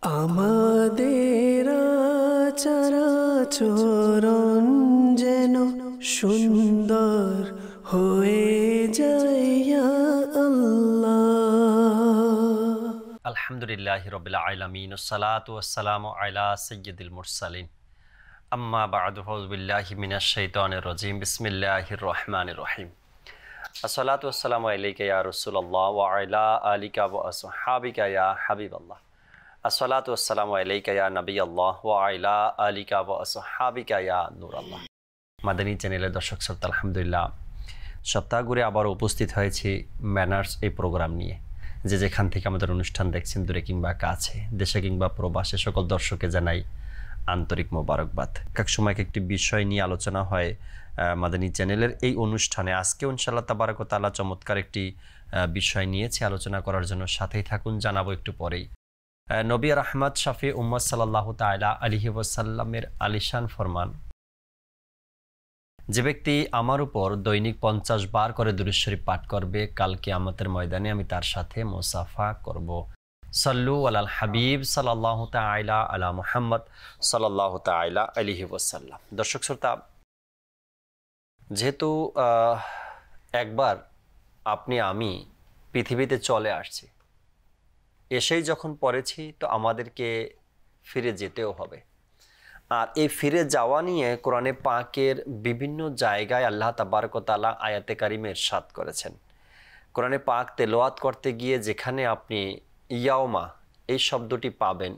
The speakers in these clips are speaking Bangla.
আমাদের চরাচরণ যেন সুন্দর হয়ে যায় ইয়া আল্লাহ। আলহামদুলিল্লাহি রাব্বিল আলামিন ওয়াসসালাতু ওয়াসসালামু আলা সাইয়্যিদিল মুরসালিন আম্মা বা'দু আউযু বিল্লাহি মিনাশ শাইতানির রাজীম বিসমিল্লাহির রহমানির রহিম আসসালাতু ওয়াসসালামু আলাইকা ইয়া রাসূলুল্লাহ ওয়া আলা আলিকা ওয়া আসহাবিকা ইয়া হাবিবাল্লাহ আসসালাতু ওয়াসসালামু আলাইকা ইয়া নবিয়াল্লাহ ওয়া আলা আলিকা ওয়া আসহাবিকা ইয়া নূরাল্লাহ। মাদানী চ্যানেলের দর্শক শ্রোতা, আলহামদুলিল্লাহ সপ্তাহ ঘুরে আবার উপস্থিত হয়েছি ম্যানার্স এই প্রোগ্রাম নিয়ে। যে যেখান থেকে আমাদের অনুষ্ঠান দেখছেন, দূরে কিংবা কাছে, দেশে কিংবা প্রবাসে, সকল দর্শককে জানাই আন্তরিক মোবারকবাদ। এক সময় একটি বিষয় নিয়ে আলোচনা হয় মাদানী চ্যানেলের এই অনুষ্ঠানে। আজকেও ইনশাআল্লাহ তাবারক ওয়া তাআলা চমৎকার একটি বিষয় নিয়েছি আলোচনা করার জন্য। সাথেই থাকুন, জানাবো একটু পরেই। নবী রাহমাত শাফি উম্মত সাল্লাল্লাহু তাআলা আলাইহি ওয়াসাল্লামের আলিশান ফরমান, যে ব্যক্তি আমার উপর দৈনিক 50 বার করে দুরূদ শরীফ পাঠ করবে, কাল কিয়ামতের ময়দানে আমি তার সাথে মুসাফা করব। সাল্লু আলাল হাবিব সাল্লাল্লাহু তাআলা আলা মুহাম্মদ সাল্লাল্লাহু তাআলা আলাইহি ওয়াসাল্লাম। দর্শক শ্রোতা, যেহেতু একবার আপনি আমি পৃথিবীতে চলে আসছি, এসেই যখন পড়েছি তো আমাদেরকে ফিরে যেতেও হবে। আর এই ফিরে যাওয়া নিয়ে কোরআনে পাকের বিভিন্ন জায়গায় আল্লাহ তাবারক ওয়া তাআলা আয়াতে কারিমে ইরশাদ করেছেন। কোরআনে পাক তেলাওয়াত করতে গিয়ে যেখানে আপনি ইয়াওমা এই শব্দটি পাবেন,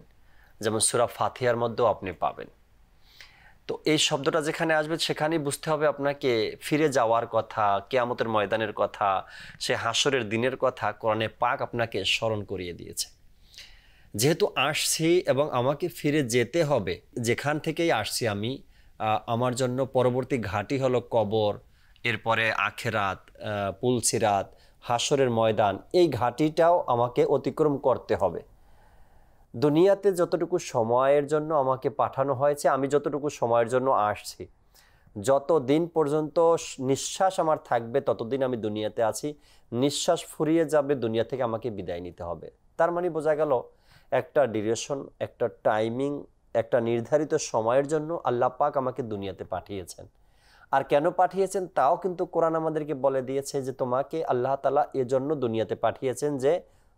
যেমন সূরা ফাতিহার মধ্যেও আপনি পাবেন, তো এই শব্দটা যেখানে আসবে সেখানেই বুঝতে হবে আপনাকে ফিরে যাওয়ার কথা, কিয়ামতের ময়দানের কথা, সে হাসরের দিনের কথা কোরআনে পাক আপনাকে স্মরণ করিয়ে দিয়েছে। যেহেতু আসছি এবং আমাকে ফিরে যেতে হবে, যেখান থেকেই আসছি আমি, আমার জন্য পরবর্তী ঘাঁটি হলো কবর, এরপরে আখেরাত, পুলসিরাত, হাসরের ময়দান। এই ঘাঁটিটাও আমাকে অতিক্রম করতে হবে। দুনিয়াতে যতটুকু সময়ের জন্য আমাকে পাঠানো হয়েছে, আমি যতটুকু সময়ের জন্য আসছি, যত দিন পর্যন্ত নিঃশ্বাস আমার থাকবে ততদিন আমি দুনিয়াতে আছি। নিঃশ্বাস ফুরিয়ে যাবে, দুনিয়া থেকে আমাকে বিদায় নিতে হবে। তার মানে বোঝা গেল একটা ডিউরেশন, একটা টাইমিং, একটা নির্ধারিত সময়ের জন্য আল্লাহ পাক আমাকে দুনিয়াতে পাঠিয়েছেন। আর কেন পাঠিয়েছেন তাও কিন্তু কোরআন আমাদেরকে বলে দিয়েছে যে তোমাকে আল্লাহ তাআলা এজন্য দুনিয়াতে পাঠিয়েছেন যে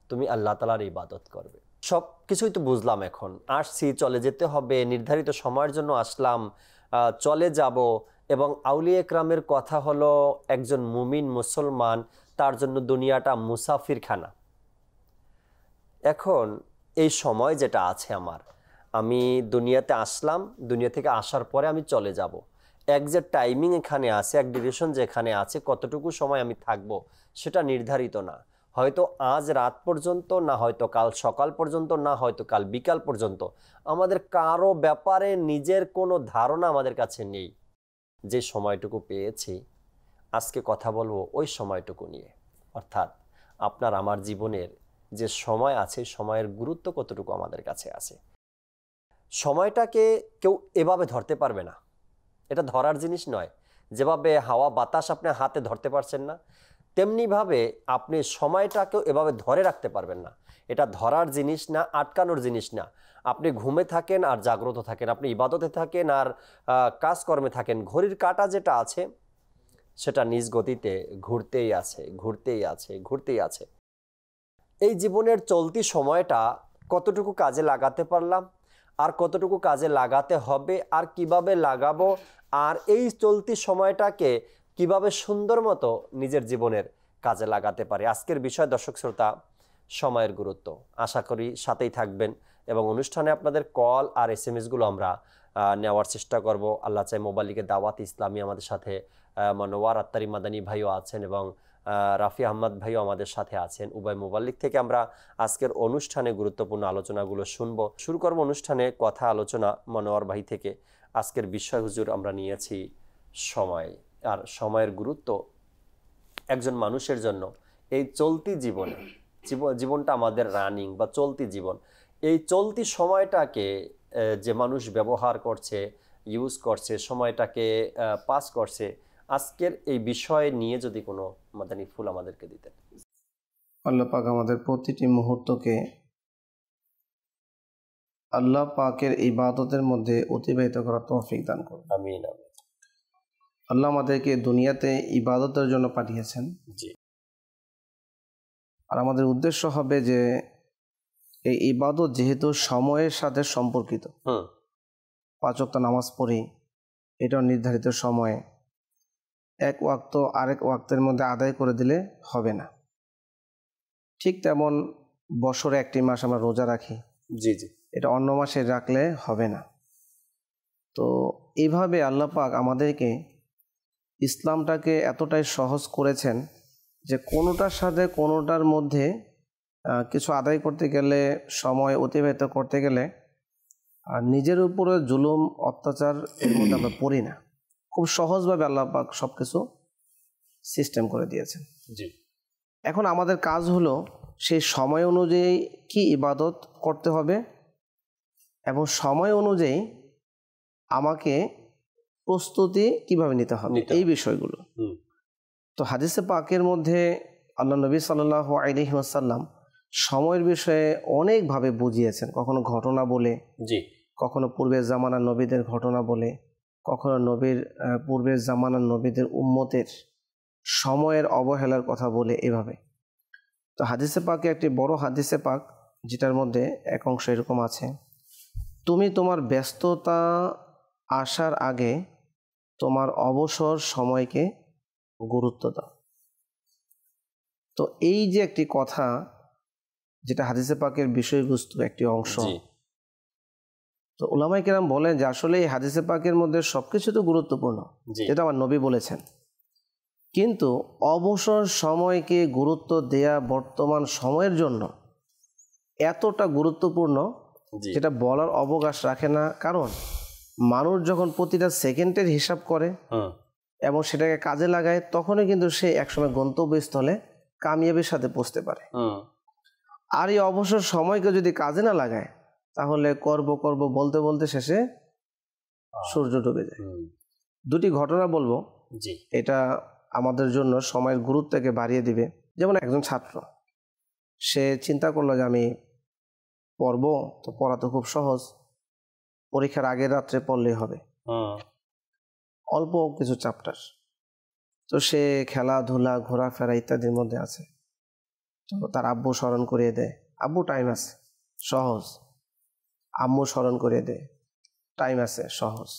তুমি আল্লাহ তাআলার ইবাদত করবে। সব কিছুই তো বুঝলাম, এখন আসছি, চলে যেতে হবে, নির্ধারিত সময়ের জন্য আসলাম, চলে যাব। এবং আউলিয়া একরামের কথা হলো একজন মুমিন মুসলমান, তার জন্য দুনিয়াটা মুসাফিরখানা। এখন এই সময় যেটা আছে আমার, আমি দুনিয়াতে আসলাম, দুনিয়া থেকে আসার পরে আমি চলে যাব। একজ্যাক্ট টাইমিং এখানে আছে, এক ডিউরেশন যেখানে আছে, কতটুকু সময় আমি থাকব সেটা নির্ধারিত না। হয়তো আজ রাত পর্যন্ত, না হয়তো কাল সকাল পর্যন্ত, না হয়তো কাল বিকাল পর্যন্ত। আমাদের কারো ব্যাপারে নিজের কোনো ধারণা আমাদের কাছে নেই। যে সময়টুকু পেয়েছি আজকে কথা বলবো ওই সময়টুকু নিয়ে, অর্থাৎ আপনার আমার জীবনের যে সময় আছে, সময়ের গুরুত্ব কতটুকু আমাদের কাছে আছে। সময়টাকে কেউ এভাবে ধরতে পারবে না, এটা ধরার জিনিস নয়। যেভাবে হাওয়া বাতাস আপনি হাতে ধরতে পারছেন না, তেমনিভাবে আপনি সময়টাকেও এভাবে ধরে রাখতে পারবেন না। এটা ধরার জিনিস না, আটকানোর জিনিস না। আপনি ঘুমে থাকেন আর জাগ্রত থাকেন, আপনি ইবাদতে থাকেন আর কাজকর্মে থাকেন, ঘড়ির কাঁটা যেটা আছে সেটা নিজ গতিতে ঘুরতেই আছে, ঘুরতেই আছে, ঘুরতেই আছে। এই জীবনের চলতি সময়টা কতটুকু কাজে লাগাতে পারলাম, আর কতটুকু কাজে লাগাতে হবে, আর কিভাবে লাগাবো, আর এই চলতি সময়টাকে কিভাবে সুন্দর মতো নিজের জীবনের কাজে লাগাতে পারি, আজকের বিষয় দর্শক শ্রোতা সময়ের গুরুত্ব। আশা করি সাথেই থাকবেন এবং অনুষ্ঠানে আপনাদের কল আর SMS-গুলো আমরা নেওয়ার চেষ্টা করব। আল্লাহ চাই মোবাইল লিগে দাওয়াত ইসলামী আমাদের সাথে মনোয়ার আত্তারি মাদানী ভাইও আছেন এবং রাফি আহমদ ভাইও আমাদের সাথে আছেন। উভয় মোবাল্লিক থেকে আমরা আজকের অনুষ্ঠানে গুরুত্বপূর্ণ আলোচনাগুলো শুনব। শুরু করব অনুষ্ঠানে কথা আলোচনা মনোয়ার ভাই থেকে। আজকের বিষয় হুজুর আমরা নিয়েছি সময়, আর সময়ের গুরুত্ব একজন মানুষের জন্য। এই চলতি জীবনে, জীবনটা আমাদের রানিং বা চলতি জীবন, এই চলতি সময়টাকে যে মানুষ ব্যবহার করছে, ইউজ করছে, সময়টাকে পাস করছে, আজকের এই বিষয় নিয়ে যদি কোনো মাদানী ফুল আমাদেরকে দিতেন। আল্লাহ পাক আমাদের প্রতিটি মুহূর্তকে আল্লাহ পাকের ইবাদতের মধ্যে অতিবাহিত করার তৌফিক দান করুন। আমিন আমিন। আল্লাহ আমাদেরকে দুনিয়াতে ইবাদতের জন্য পাঠিয়েছেন, জি আর আমাদের উদ্দেশ্য হবে যে এই ইবাদত যেহেতু সময়ের সাথে সম্পর্কিত, 5 ওয়াক্ত নামাজ পড়ি, এটাও নির্ধারিত সময়ে, এক ওয়াক্ত আরেক ওয়াক্তের মধ্যে আদায় করে দিলে হবে না। ঠিক তেমন বছরে একটি মাস আমরা রোজা রাখি, জি জি এটা অন্য মাসে রাখলে হবে না। তো এইভাবে আল্লাহ পাক আমাদেরকে ইসলামটাকে এতটাই সহজ করেছেন যে কোনোটার সাথে কোনোটার মধ্যে কিছু আদায় করতে গেলে, সময় অতিবাহিত করতে গেলে আর নিজের উপরে জুলুম অত্যাচার এর মধ্যে আমরা পড়ি না। খুব সহজভাবে আল্লাহ পাক সব কিছু সিস্টেম করে দিয়েছেন। জি এখন আমাদের কাজ হলো সেই সময় অনুযায়ী কি ইবাদত করতে হবে এবং সময় অনুযায়ী আমাকে প্রস্তুতি কিভাবে নিতে হবে, এই বিষয়গুলো। তো হাদিসে পাকের মধ্যে আল্লাহ নবী সাল্লাল্লাহু আলাইহি ওয়াসাল্লাম সময়ের বিষয়ে অনেকভাবে বুঝিয়েছেন, কখনো ঘটনা বলে, জি কখনো পূর্বের জামানার নবীদের ঘটনা বলে, কখনো পূর্বের জামানার নবীদের উম্মতের সময়ের অবহেলার কথা বলে, এভাবে। তো হাদিসে পাকে একটি বড় হাদিসে পাক যেটার মধ্যে এক অংশ এরকম আছে, তুমি তোমার ব্যস্ততা আসার আগে তোমার অবসর সময়কে গুরুত্ব দাও। তো এই যে একটি কথা, যেটা হাদিসে পাকের বিষয়বস্তু একটি অংশ, তো উলামায়ে কেরাম বলেন যে আসলে এই হাদিসে পাকের মধ্যে সবকিছু তো গুরুত্বপূর্ণ, যেটা আমার নবী বলেছেন, কিন্তু অবসর সময়কে গুরুত্ব দেয়া বর্তমান সময়ের জন্য এতটা গুরুত্বপূর্ণ যেটা বলার অবকাশ রাখে না। কারণ মানুষ যখন প্রতিটা সেকেন্ডের হিসাব করে এবং সেটাকে কাজে লাগায়, তখনই কিন্তু সে একসময় গন্তব্যস্থলে কামিয়াবির সাথে পৌঁছতে পারে। আর এই অবসর সময়কে যদি কাজে না লাগায়, তাহলে করব করব বলতে বলতে শেষে সূর্য ডুবে যায়। দুটি ঘটনা বলবো, এটা আমাদের জন্য সময়ের গুরুত্বকে বাড়িয়ে দিবে। যেমন একজন ছাত্র, সে চিন্তা করলো যে আমি পড়বো, তো পড়া তো খুব সহজ, পরীক্ষার আগের রাত্রে পড়লেই হবে, অল্প কিছু চ্যাপ্টার। তো সে খেলাধুলা ঘোরাফেরা ইত্যাদির মধ্যে আছে। তো তার আব্বু স্মরণ করিয়ে দেয়, আব্বু টাইম আছে, সহজ। আম্মু স্মরণ করিয়ে দেয়, টাইম আছে, সহজ।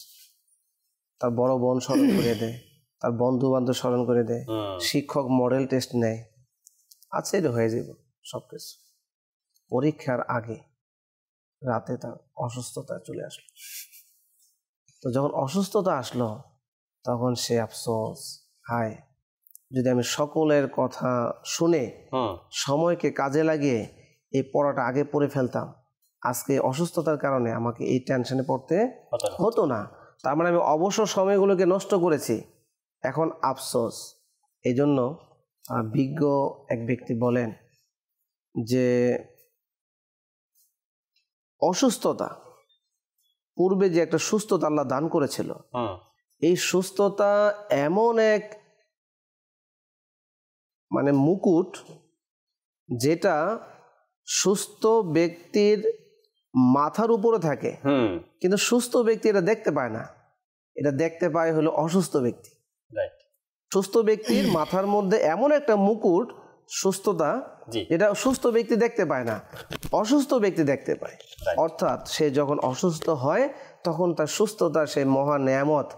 তার বড় বোন স্মরণ করিয়ে দেয়, তার বন্ধু বান্ধব স্মরণ করে দেয়, শিক্ষক মডেল টেস্ট নেয়, আছে, এটা হয়ে যাব সবকিছু। পরীক্ষার আগে রাতে তার অসুস্থতা চলে আসলো। তো যখন অসুস্থতা আসলো, তখন সে আফসোস, হায় যদি আমি সকলের কথা শুনে সময়কে কাজে লাগিয়ে এই পড়াটা আগে পড়ে ফেলতাম, আজকে অসুস্থতার কারণে আমাকে এই টেনশনে পড়তে হতো না। তার মানে আমি অবসর সময়গুলোকে নষ্ট করেছি, এখন আফসোস। এই জন্য বিজ্ঞ এক ব্যক্তি বলেন যে অসুস্থতা, পূর্বে যে একটা সুস্থতা আল্লাহ দান করেছিল, এই সুস্থতা এমন এক মানে মুকুট, যেটা সুস্থ ব্যক্তির মাথার উপরে থাকে, কিন্তু সুস্থ ব্যক্তি এটা দেখতে পায় না। এটা দেখতে পায় হলো অসুস্থ ব্যক্তি। সুস্থ ব্যক্তির মাথার মধ্যে এমন একটা মুকুট, সুস্থতা, যেটা সুস্থ ব্যক্তি দেখতে পায় না, অসুস্থ ব্যক্তি দেখতে পায়। অর্থাৎ সে যখন অসুস্থ হয়, তখন তার সুস্থতা, সে মহা নেয়ামত,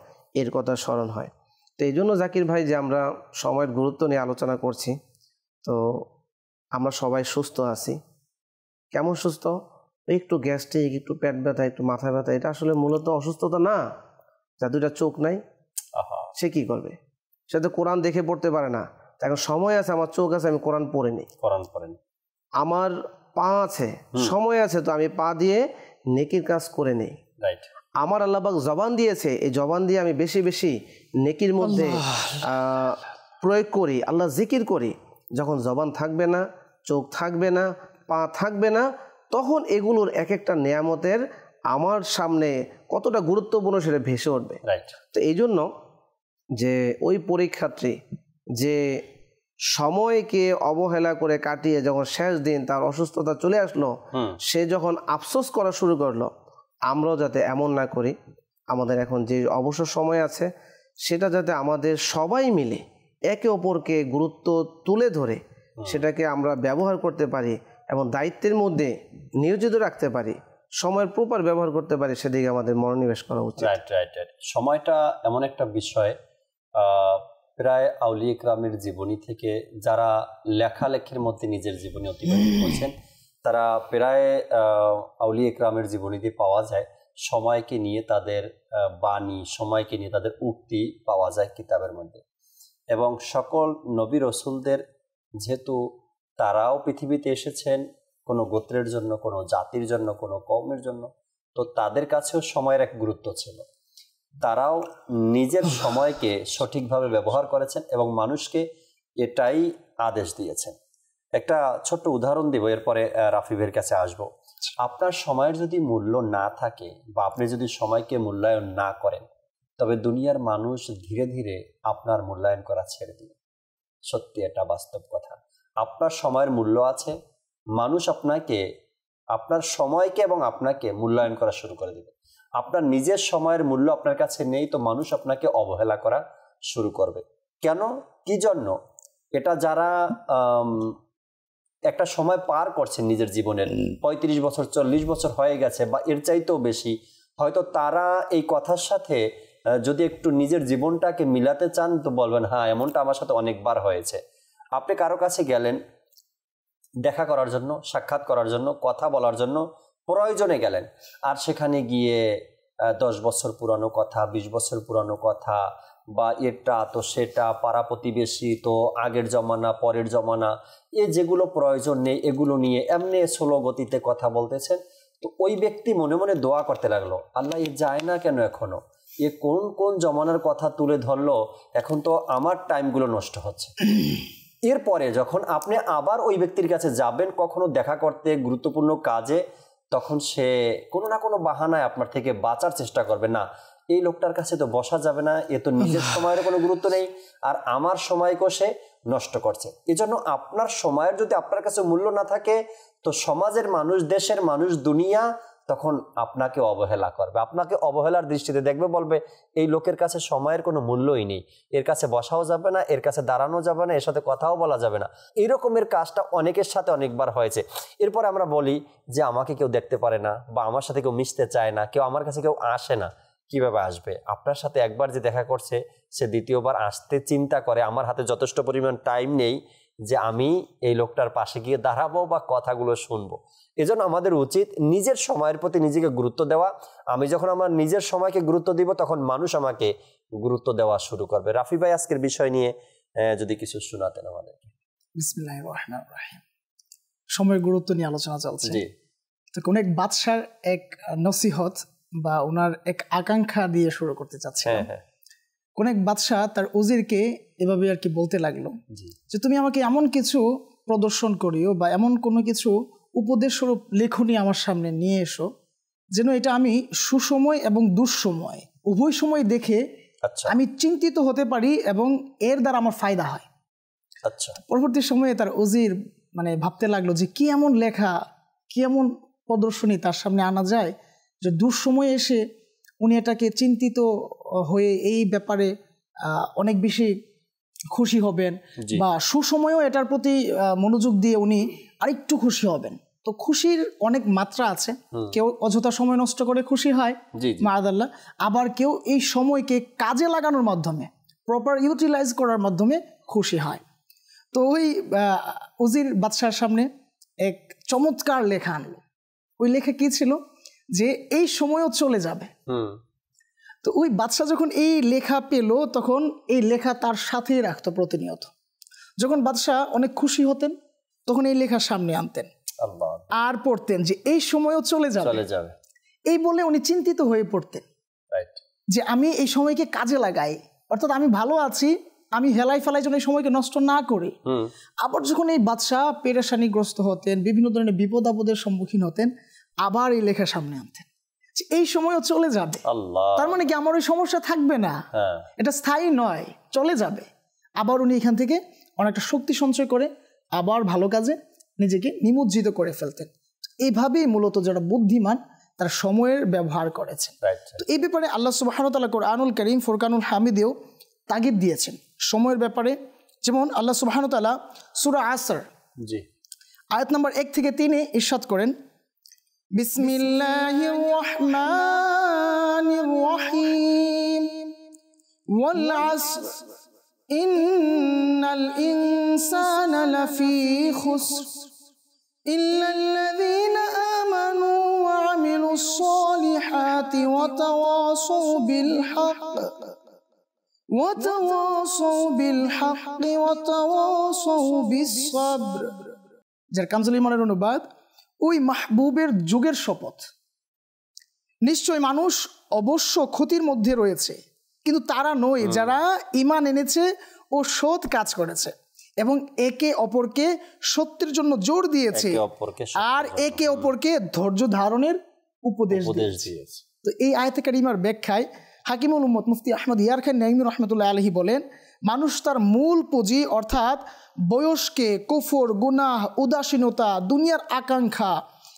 এর কথা স্মরণ হয়। তো এই জন্য জাকির ভাই, যে আমরা সময়ের গুরুত্ব নিয়ে আলোচনা করছি, তো আমরা সবাই সুস্থ আছি। কেমন সুস্থ? একটু গ্যাস্ট্রিক, একটু পেট ব্যথা, একটু মাথা ব্যথা, এটা আসলে মূলত অসুস্থতা না। যার দুইটা চোখ নাই, সে কি করবে? সে তো কোরআন দেখে পড়তে পারে না। এখন সময় আছে, আমার চোখ আছে, আমি কোরআন পড়ে নিই। আমার পা আছে, সময় আছে, তো আমি পা দিয়ে নেকির কাজ করে নেই। আমার আল্লাহ পাক জবান দিয়েছে, এই জবান দিয়ে আমি বেশি বেশি নেকির মধ্যে প্রয়োগ করি, আল্লাহ জিকির করি। যখন জবান থাকবে না, চোখ থাকবে না, পা থাকবে না, তখন এগুলোর এক একটা নেয়ামতের আমার সামনে কতটা গুরুত্বপূর্ণ সেটা ভেসে উঠবে। তো এই জন্য যে ওই পরীক্ষার্থী যে সময়কে অবহেলা করে কাটিয়ে যখন শেষ দিন তার অসুস্থতা চলে আসলো, সে যখন আফসোস করা শুরু করলো, আমরাও যাতে এমন না করি। আমাদের এখন যে অবসর সময় আছে সেটা যাতে আমাদের সবাই মিলে একে অপরকে গুরুত্ব তুলে ধরে সেটাকে আমরা ব্যবহার করতে পারি এবং দায়িত্বের মধ্যে নিয়োজিত রাখতে পারি, সময়ের প্রপার ব্যবহার করতে পারি, সেদিকে আমাদের মনোনিবেশ করা উচিত। রাইট। সময়টা এমন একটা বিষয়, প্রায় আউলিয়া ইকরামের জীবনী থেকে যারা লেখালেখির মধ্যে নিজের জীবনী অতিবাহিত করছেন, তারা প্রায় আউলিয়া ইকরামের জীবনীতে পাওয়া যায় সময়কে নিয়ে তাদের বাণী, সময়কে নিয়ে তাদের উক্তি পাওয়া যায় কিতাবের মধ্যে। এবং সকল নবী রসুলদের যেহেতু তারাও পৃথিবীতে এসেছেন কোনো গোত্রের জন্য, কোনো জাতির জন্য, কোনো কওমের জন্য, তো তাদের কাছেও সময়ের এক গুরুত্ব ছিল। তারাও নিজের সময়কে সঠিকভাবে ব্যবহার করেছেন এবং মানুষকে এটাই আদেশ দিয়েছেন। একটা ছোট্ট উদাহরণ দিব, এরপরে রাফিবের কাছে আসব। আপনার সময়ের যদি মূল্য না থাকে বা আপনি যদি সময়কে মূল্যায়ন না করেন, তবে দুনিয়ার মানুষ ধীরে ধীরে আপনার মূল্যায়ন করা ছেড়ে দিবে। সত্যি এটা বাস্তব কথা। আপনার সময়ের মূল্য আছে, মানুষ আপনার সময়কে এবং আপনাকে মূল্যায়ন করা শুরু করে দেবে। আপনার নিজের সময়ের মূল্য আপনার কাছে নেই, তো মানুষ আপনাকে অবহেলা করা শুরু করবে। কেন, কি জন্য? এটা যারা একটা সময় পার করছেন নিজের জীবনের, 35 বছর 40 বছর হয়ে গেছে বা এর চাইতেও বেশি, হয়তো তারা এই কথার সাথে যদি একটু নিজের জীবনটাকে মিলাতে চান তো বলবেন, হ্যাঁ এমনটা আমার সাথে অনেকবার হয়েছে। আপনি কারো কাছে গেলেন দেখা করার জন্য, সাক্ষাৎ করার জন্য, কথা বলার জন্য, প্রয়োজনে গেলেন, আর সেখানে গিয়ে 10 বছর পুরানো কথা, 20 বছর পুরানো কথা, বা এটা তো সেটা, পাড়া প্রতিবেশী তো, আগের জমানা পরের জমানা, যেগুলো প্রয়োজন নেই এগুলো নিয়ে এমনি স্লো গতিতে কথা বলতেছেন। তো ওই ব্যক্তি মনে মনে দোয়া করতে লাগলো, আল্লাহ এ যায় না কেন এখনো, এ কোন কোন জমানার কথা তুলে ধরলো, এখন তো আমার টাইমগুলো নষ্ট হচ্ছে। এরপরে যখন আপনি আবার ওই ব্যক্তির কাছে যাবেন কখনো দেখা করতে, গুরুত্বপূর্ণ কাজে, তখন সে কোনো না কোনো বাহানায় আপনার থেকে বাঁচার চেষ্টা করবে। না, এই লোকটার কাছে তো বসা যাবে না, এ তো নিজের সময়ের কোনো গুরুত্ব নেই, আর আমার সময়কেও সে নষ্ট করছে। এজন্য আপনার সময়ের যদি আপনার কাছে মূল্য না থাকে, তো সমাজের মানুষ, দেশের মানুষ, দুনিয়া তখন আপনাকে অবহেলা করবে, আপনাকে অবহেলার দৃষ্টিতে দেখবে, বলবে এই লোকের কাছে সময়ের কোনো মূল্যই নেই, এর কাছে বসাও যাবে না, এর কাছে দাঁড়ানো যাবে না, এর সাথে কথাও বলা যাবে না। এইরকমের কাজটা অনেকের সাথে অনেকবার হয়েছে। এরপর আমরা বলি যে আমাকে কেউ দেখতে পারে না, বা আমার সাথে কেউ মিশতে চায় না, আমার কাছে কেউ আসে না। কিভাবে আসবে? আপনার সাথে একবার যে দেখা করছে, সে দ্বিতীয়বার আসতে চিন্তা করে আমার হাতে যথেষ্ট পরিমাণ টাইম নেই যে আমি এই লোকটার পাশে গিয়ে দাঁড়াবো বা কথাগুলো শুনবো। এজন্য আমাদের উচিত নিজের সময়ের প্রতি নিজেকে গুরুত্ব দেওয়া। আমি যখন আমার নিজের সময়কে গুরুত্ব দিব, তখন মানুষ আমাকে গুরুত্ব দেওয়া শুরু করবে। রাফি ভাই, আজকের বিষয় নিয়ে যদি কিছু শোনাতেন আমাদের। বিসমিল্লাহির রহমানির রহিম। সময়ের গুরুত্ব নিয়ে আলোচনা চলছে। জি। তো কোন এক বাদশার এক নসিহত বা ওনার এক আকাঙ্ক্ষা দিয়ে শুরু করতে চাচ্ছে। কোন এক বাদশা তার উজিরকে এভাবে আর কি বলতে লাগলো যে তুমি আমাকে এমন কিছু প্রদর্শন করিও বা এমন কোনো কিছু উপদেশ স্বরূপ লেখনী আমার সামনে নিয়ে এসো, যেন এটা আমি সুসময় এবং দুঃসময় উভয় সময় দেখে আমি চিন্তিত হতে পারি এবং এর দ্বারা আমার ফায়দা হয়। পরবর্তী সময়ে তার উজির ভাবতে লাগলো যে কি এমন লেখা, কি এমন প্রদর্শনী তার সামনে আনা যায় যে দুঃসময়ে এসে উনি এটাকে চিন্তিত হয়ে এই ব্যাপারে অনেক বেশি খুশি হবেন, বা সুসময়েও এটার প্রতি মনোযোগ দিয়ে উনি আরেকটু খুশি হবেন। তো খুশির অনেক মাত্রা আছে। কেউ অযথা সময় নষ্ট করে খুশি হয় মাআযাল্লাহ, আবার কেউ এই সময়কে কাজে লাগানোর মাধ্যমে, প্রপার ইউটিলাইজ করার মাধ্যমে খুশি হয়। তো ওই উজির বাদশার সামনে এক চমৎকার লেখা আনলো। ওই লেখা কি ছিল? যে এই সময়ও চলে যাবে। তো ওই বাদশা যখন এই লেখা পেল, তখন এই লেখা তার সাথেই রাখতো প্রতিনিয়ত। যখন বাদশা অনেক খুশি হতেন, তখন এই লেখা সামনে আনতেন আর পড়তেন যে এই সময়ও চলে যাবে। এই বলে উনি চিন্তিত হয়ে পড়তেন যে আমি এই সময়কে কাজে লাগাই, অর্থাৎ আমি ভালো আছি, আমি হেলাই ফেলাই যেন এই সময়কে নষ্ট না করি। আবার যখন এই বাদশা পেরেশানিগ্রস্ত হতেন, বিভিন্ন ধরনের বিপদ আপদের সম্মুখীন হতেন, আবার এই লেখা সামনে আনতেন, এই সময়ও চলে যাবে। তার মানে কি আমার ওই সমস্যা থাকবে না, এটা স্থায়ী নয়, চলে যাবে। আবার উনি এখান থেকে অনেকটা শক্তি সঞ্চয় করে আবার ভালো কাজে নিজেকে নিমজ্জিত করে ফেলতেন। এইভাবেই মূলত যারা বুদ্ধিমান তারা সময়ের ব্যবহার করেছেন। তো এই ব্যাপারে আল্লাহ সুবহানাহু ওয়া তাআলা কোরআনুল কারীম ফুরকানুল হামিদেও তাগিদ দিয়েছেন সময়ের ব্যাপারে। যেমন আল্লাহ সুবহানাহু ওয়া তাআলা সূরা আসর আয়াত নম্বর 1 থেকে 3 ইরশাদ করেন, বিসমিল্লাহির রহমানির রহিম ওয়াল আসর ইন্নাল ইনসানা লাফি খুসর ইল্লাল্লাযীনা আমানু ওয়া আমিলুস সালিহাতি ওয়া তাওয়াসাউ বিল হক ওয়া তাওয়াসাউ বিল হক ওয়া তাওয়াসাউ বিস সাবর। যার কামজুল ইমানের অনুবাদ, ওই মাহবুবের যুগের শপথ, নিশ্চয় মানুষ অবশ্য ক্ষতির মধ্যে রয়েছে, কিন্তু তারা নয় যারা ঈমান এনেছে ও সৎ কাজ করেছে এবং একে অপরকে সত্যের জন্য জোর দিয়েছে আর একে অপরকে ধৈর্য ধারণের উপদেশ দিয়েছে। তো এই আয়াতে কারিমার ব্যাখ্যায় হাকিমুল উম্মত মুফতি আহমদ ইয়ার খান নাইমি রহমতুল্লাহ আলাইহি বলেন, মানুষ তার মূল পুঁজি অর্থাৎ বয়সকে কুফর, গুনাহ, উদাসীনতা, দুনিয়ার আকাঙ্ক্ষা,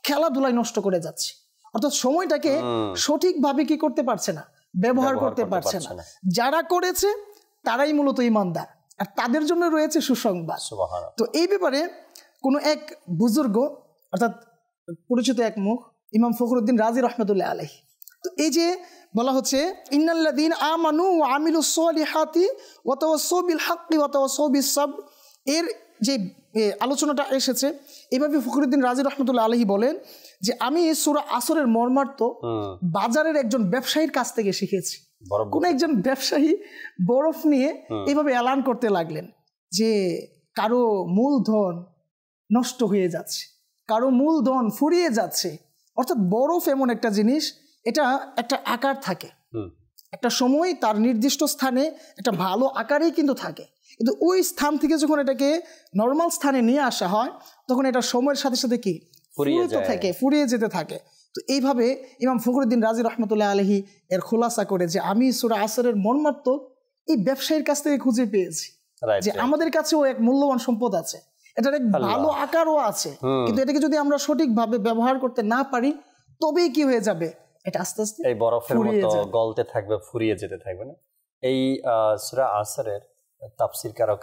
খেলাধুলায় নষ্ট করে যাচ্ছে। অর্থাৎ সময়টাকে সঠিকভাবে কি করতে পারছে না, ব্যবহার করতে পারছে না। যারা করেছে তারাই মূলত ঈমানদার, আর তাদের জন্য রয়েছে সুসংবাদ। তো এই ব্যাপারে কোনো এক বুজুর্গ অর্থাৎ পরিচিত এক মুখ ইমাম ফখরুদ্দিন রাজি রহমতুল্লাহ আলাইহি, তো এই যে বলা হচ্ছে ইন্নাল্লাযীনা আমানু ওয়া আমিলুস সালিহাতি ওয়া তাওয়াসাউ বিল হক্কি ওয়া তাওয়াসাউ বিস সাবর, এর যে আলোচনাটা এসেছে এইভাবে ফখরুদ্দিন রাজি রহমতুল্লাহ আলাইহি বলেন যে আমি সূরা আসরের মর্মার্থ বাজারের একজন ব্যবসায়ীর কাছ থেকে শিখেছি। কোন একজন ব্যবসায়ী বরফ নিয়ে এইভাবে এলান করতে লাগলেন যে কারো মূলধন নষ্ট হয়ে যাচ্ছে, কারো মূলধন ফুরিয়ে যাচ্ছে। অর্থাৎ বরফ এমন একটা জিনিস, এটা একটা আকার থাকে, একটা সময় তার নির্দিষ্ট স্থানে একটা ভালো আকারেই কিন্তু থাকে, কিন্তু ওই স্থান থেকে যখন এটাকে নর্মাল স্থানে নিয়ে আসা হয় তখন এটা সময়ের সাথে সাথে কি ফুরিয়ে যেতে থাকে। তো এইভাবে ইমাম ফখরুদ্দিন রাজি রহমতুল্লাহ আলাইহি এর খোলাসা করে যে আমি সূরা আসরের মর্মার্থ এই ব্যবসায়ীর কাছ থেকে খুঁজে পেয়েছি, যে আমাদের কাছেও এক মূল্যবান সম্পদ আছে, এটার এক ভালো আকারও আছে, কিন্তু এটাকে যদি আমরা সঠিকভাবে ব্যবহার করতে না পারি তবেই কি হয়ে যাবে, এটা আস্তে আস্তে এই বরফের মতো গলতে থাকবে, ফুরিয়ে যেতে থাকবে না। এই সূরা আসরের তাফসীরকারক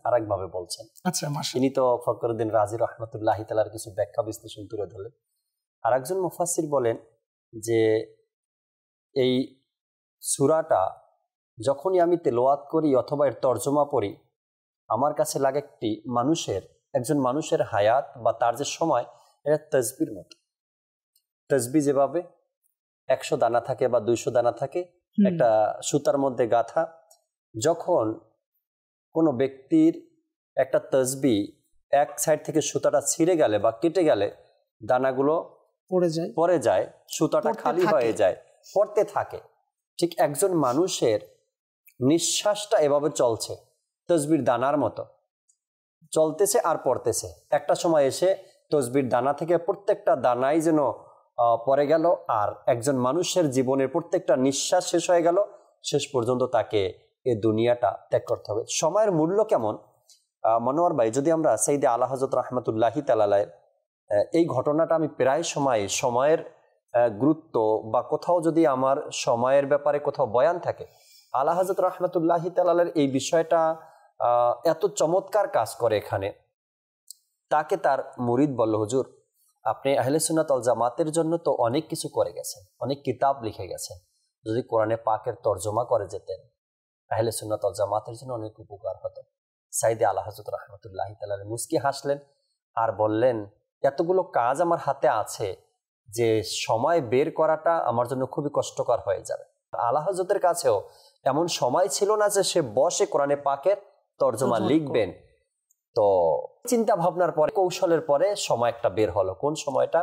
আরেকভাবে বলছেন। আচ্ছা, মাশাআল্লাহ। তিনি তো ফখরুদ্দিন রাজি রহমাতুল্লাহি তাআলার কিছু ব্যাখ্যা বিশ্লেষণ তুলে ধরলেন। আরেকজন মুফাসসির বলেন যে এই সূরাটা যখনই আমি তেলাওয়াত করি অথবা এর তরজমা পড়ি, আমার কাছে লাগে একজন মানুষের হায়াত বা তার যে সময়, এটা তাসবির মতো। তাসবিহ যেভাবে 100 দানা থাকে বা 200 দানা থাকে একটা সুতার মধ্যে গাঁথা, যখন কোনো ব্যক্তির একটা তাসবিহ এক সাইড থেকে সুতাটা ছিঁড়ে গেলে বা কেটে গেলে দানাগুলো পড়ে যায়, সুতাটা খালি হয়ে যায়, পড়তে থাকে। ঠিক একজন মানুষের নিঃশ্বাসটা এভাবে চলছে, তাসবির দানার মতো চলতেছে আর পড়তেছে। একটা সময় এসে তাসবির দানা থেকে প্রত্যেকটা দানাই যেন পড়ে গেল, আর একজন মানুষের জীবনের প্রত্যেকটা নিঃশ্বাস শেষ হয়ে গেল, শেষ পর্যন্ত তাকে এই দুনিয়াটা ত্যাগ করতে হবে। সময়ের মূল্য কেমন মনোয়ার ভাই, যদি আমরা সাইয়েদে আলা হযরত রাহমাতুল্লাহি তাআলা এই ঘটনাটা আমি প্রায় সময়ের গুরুত্ব বা কোথাও যদি আমার সময়ের ব্যাপারে কোথাও বয়ান থাকে, আলা হযরত রাহমাতুল্লাহি তাআলার এই বিষয়টা এত চমৎকার কাজ করে। এখানে তাকে তার মুরিদ বলল, হুজুর আপনি আহলে সুন্নাত ওয়াল জামাতের জন্য তো অনেক কিছু করে গেছেন, অনেক কিতাব লিখে গেছেন, যদি কোরআনে পাকের তরজমা করে যেতেন আহলে সুন্নাত ওয়াল জামাতের জন্য অনেক উপকার হতো। সাইয়েদে আলা হযরত রাহমাতুল্লাহি তাআলা মুস্কি হাসলেন আর বললেন, এতগুলো কাজ আমার হাতে আছে যে সময় বের করাটা আমার জন্য খুবই কষ্টকর হয়ে যাবে। আলা হযরতের কাছেও এমন সময় ছিল না যে সে বসে কোরআনে পাকের তরজমা লিখবেন। তো চিন্তা ভাবনার পরে, কৌশলের পরে সময় একটা বের হলো। কোন সময়টা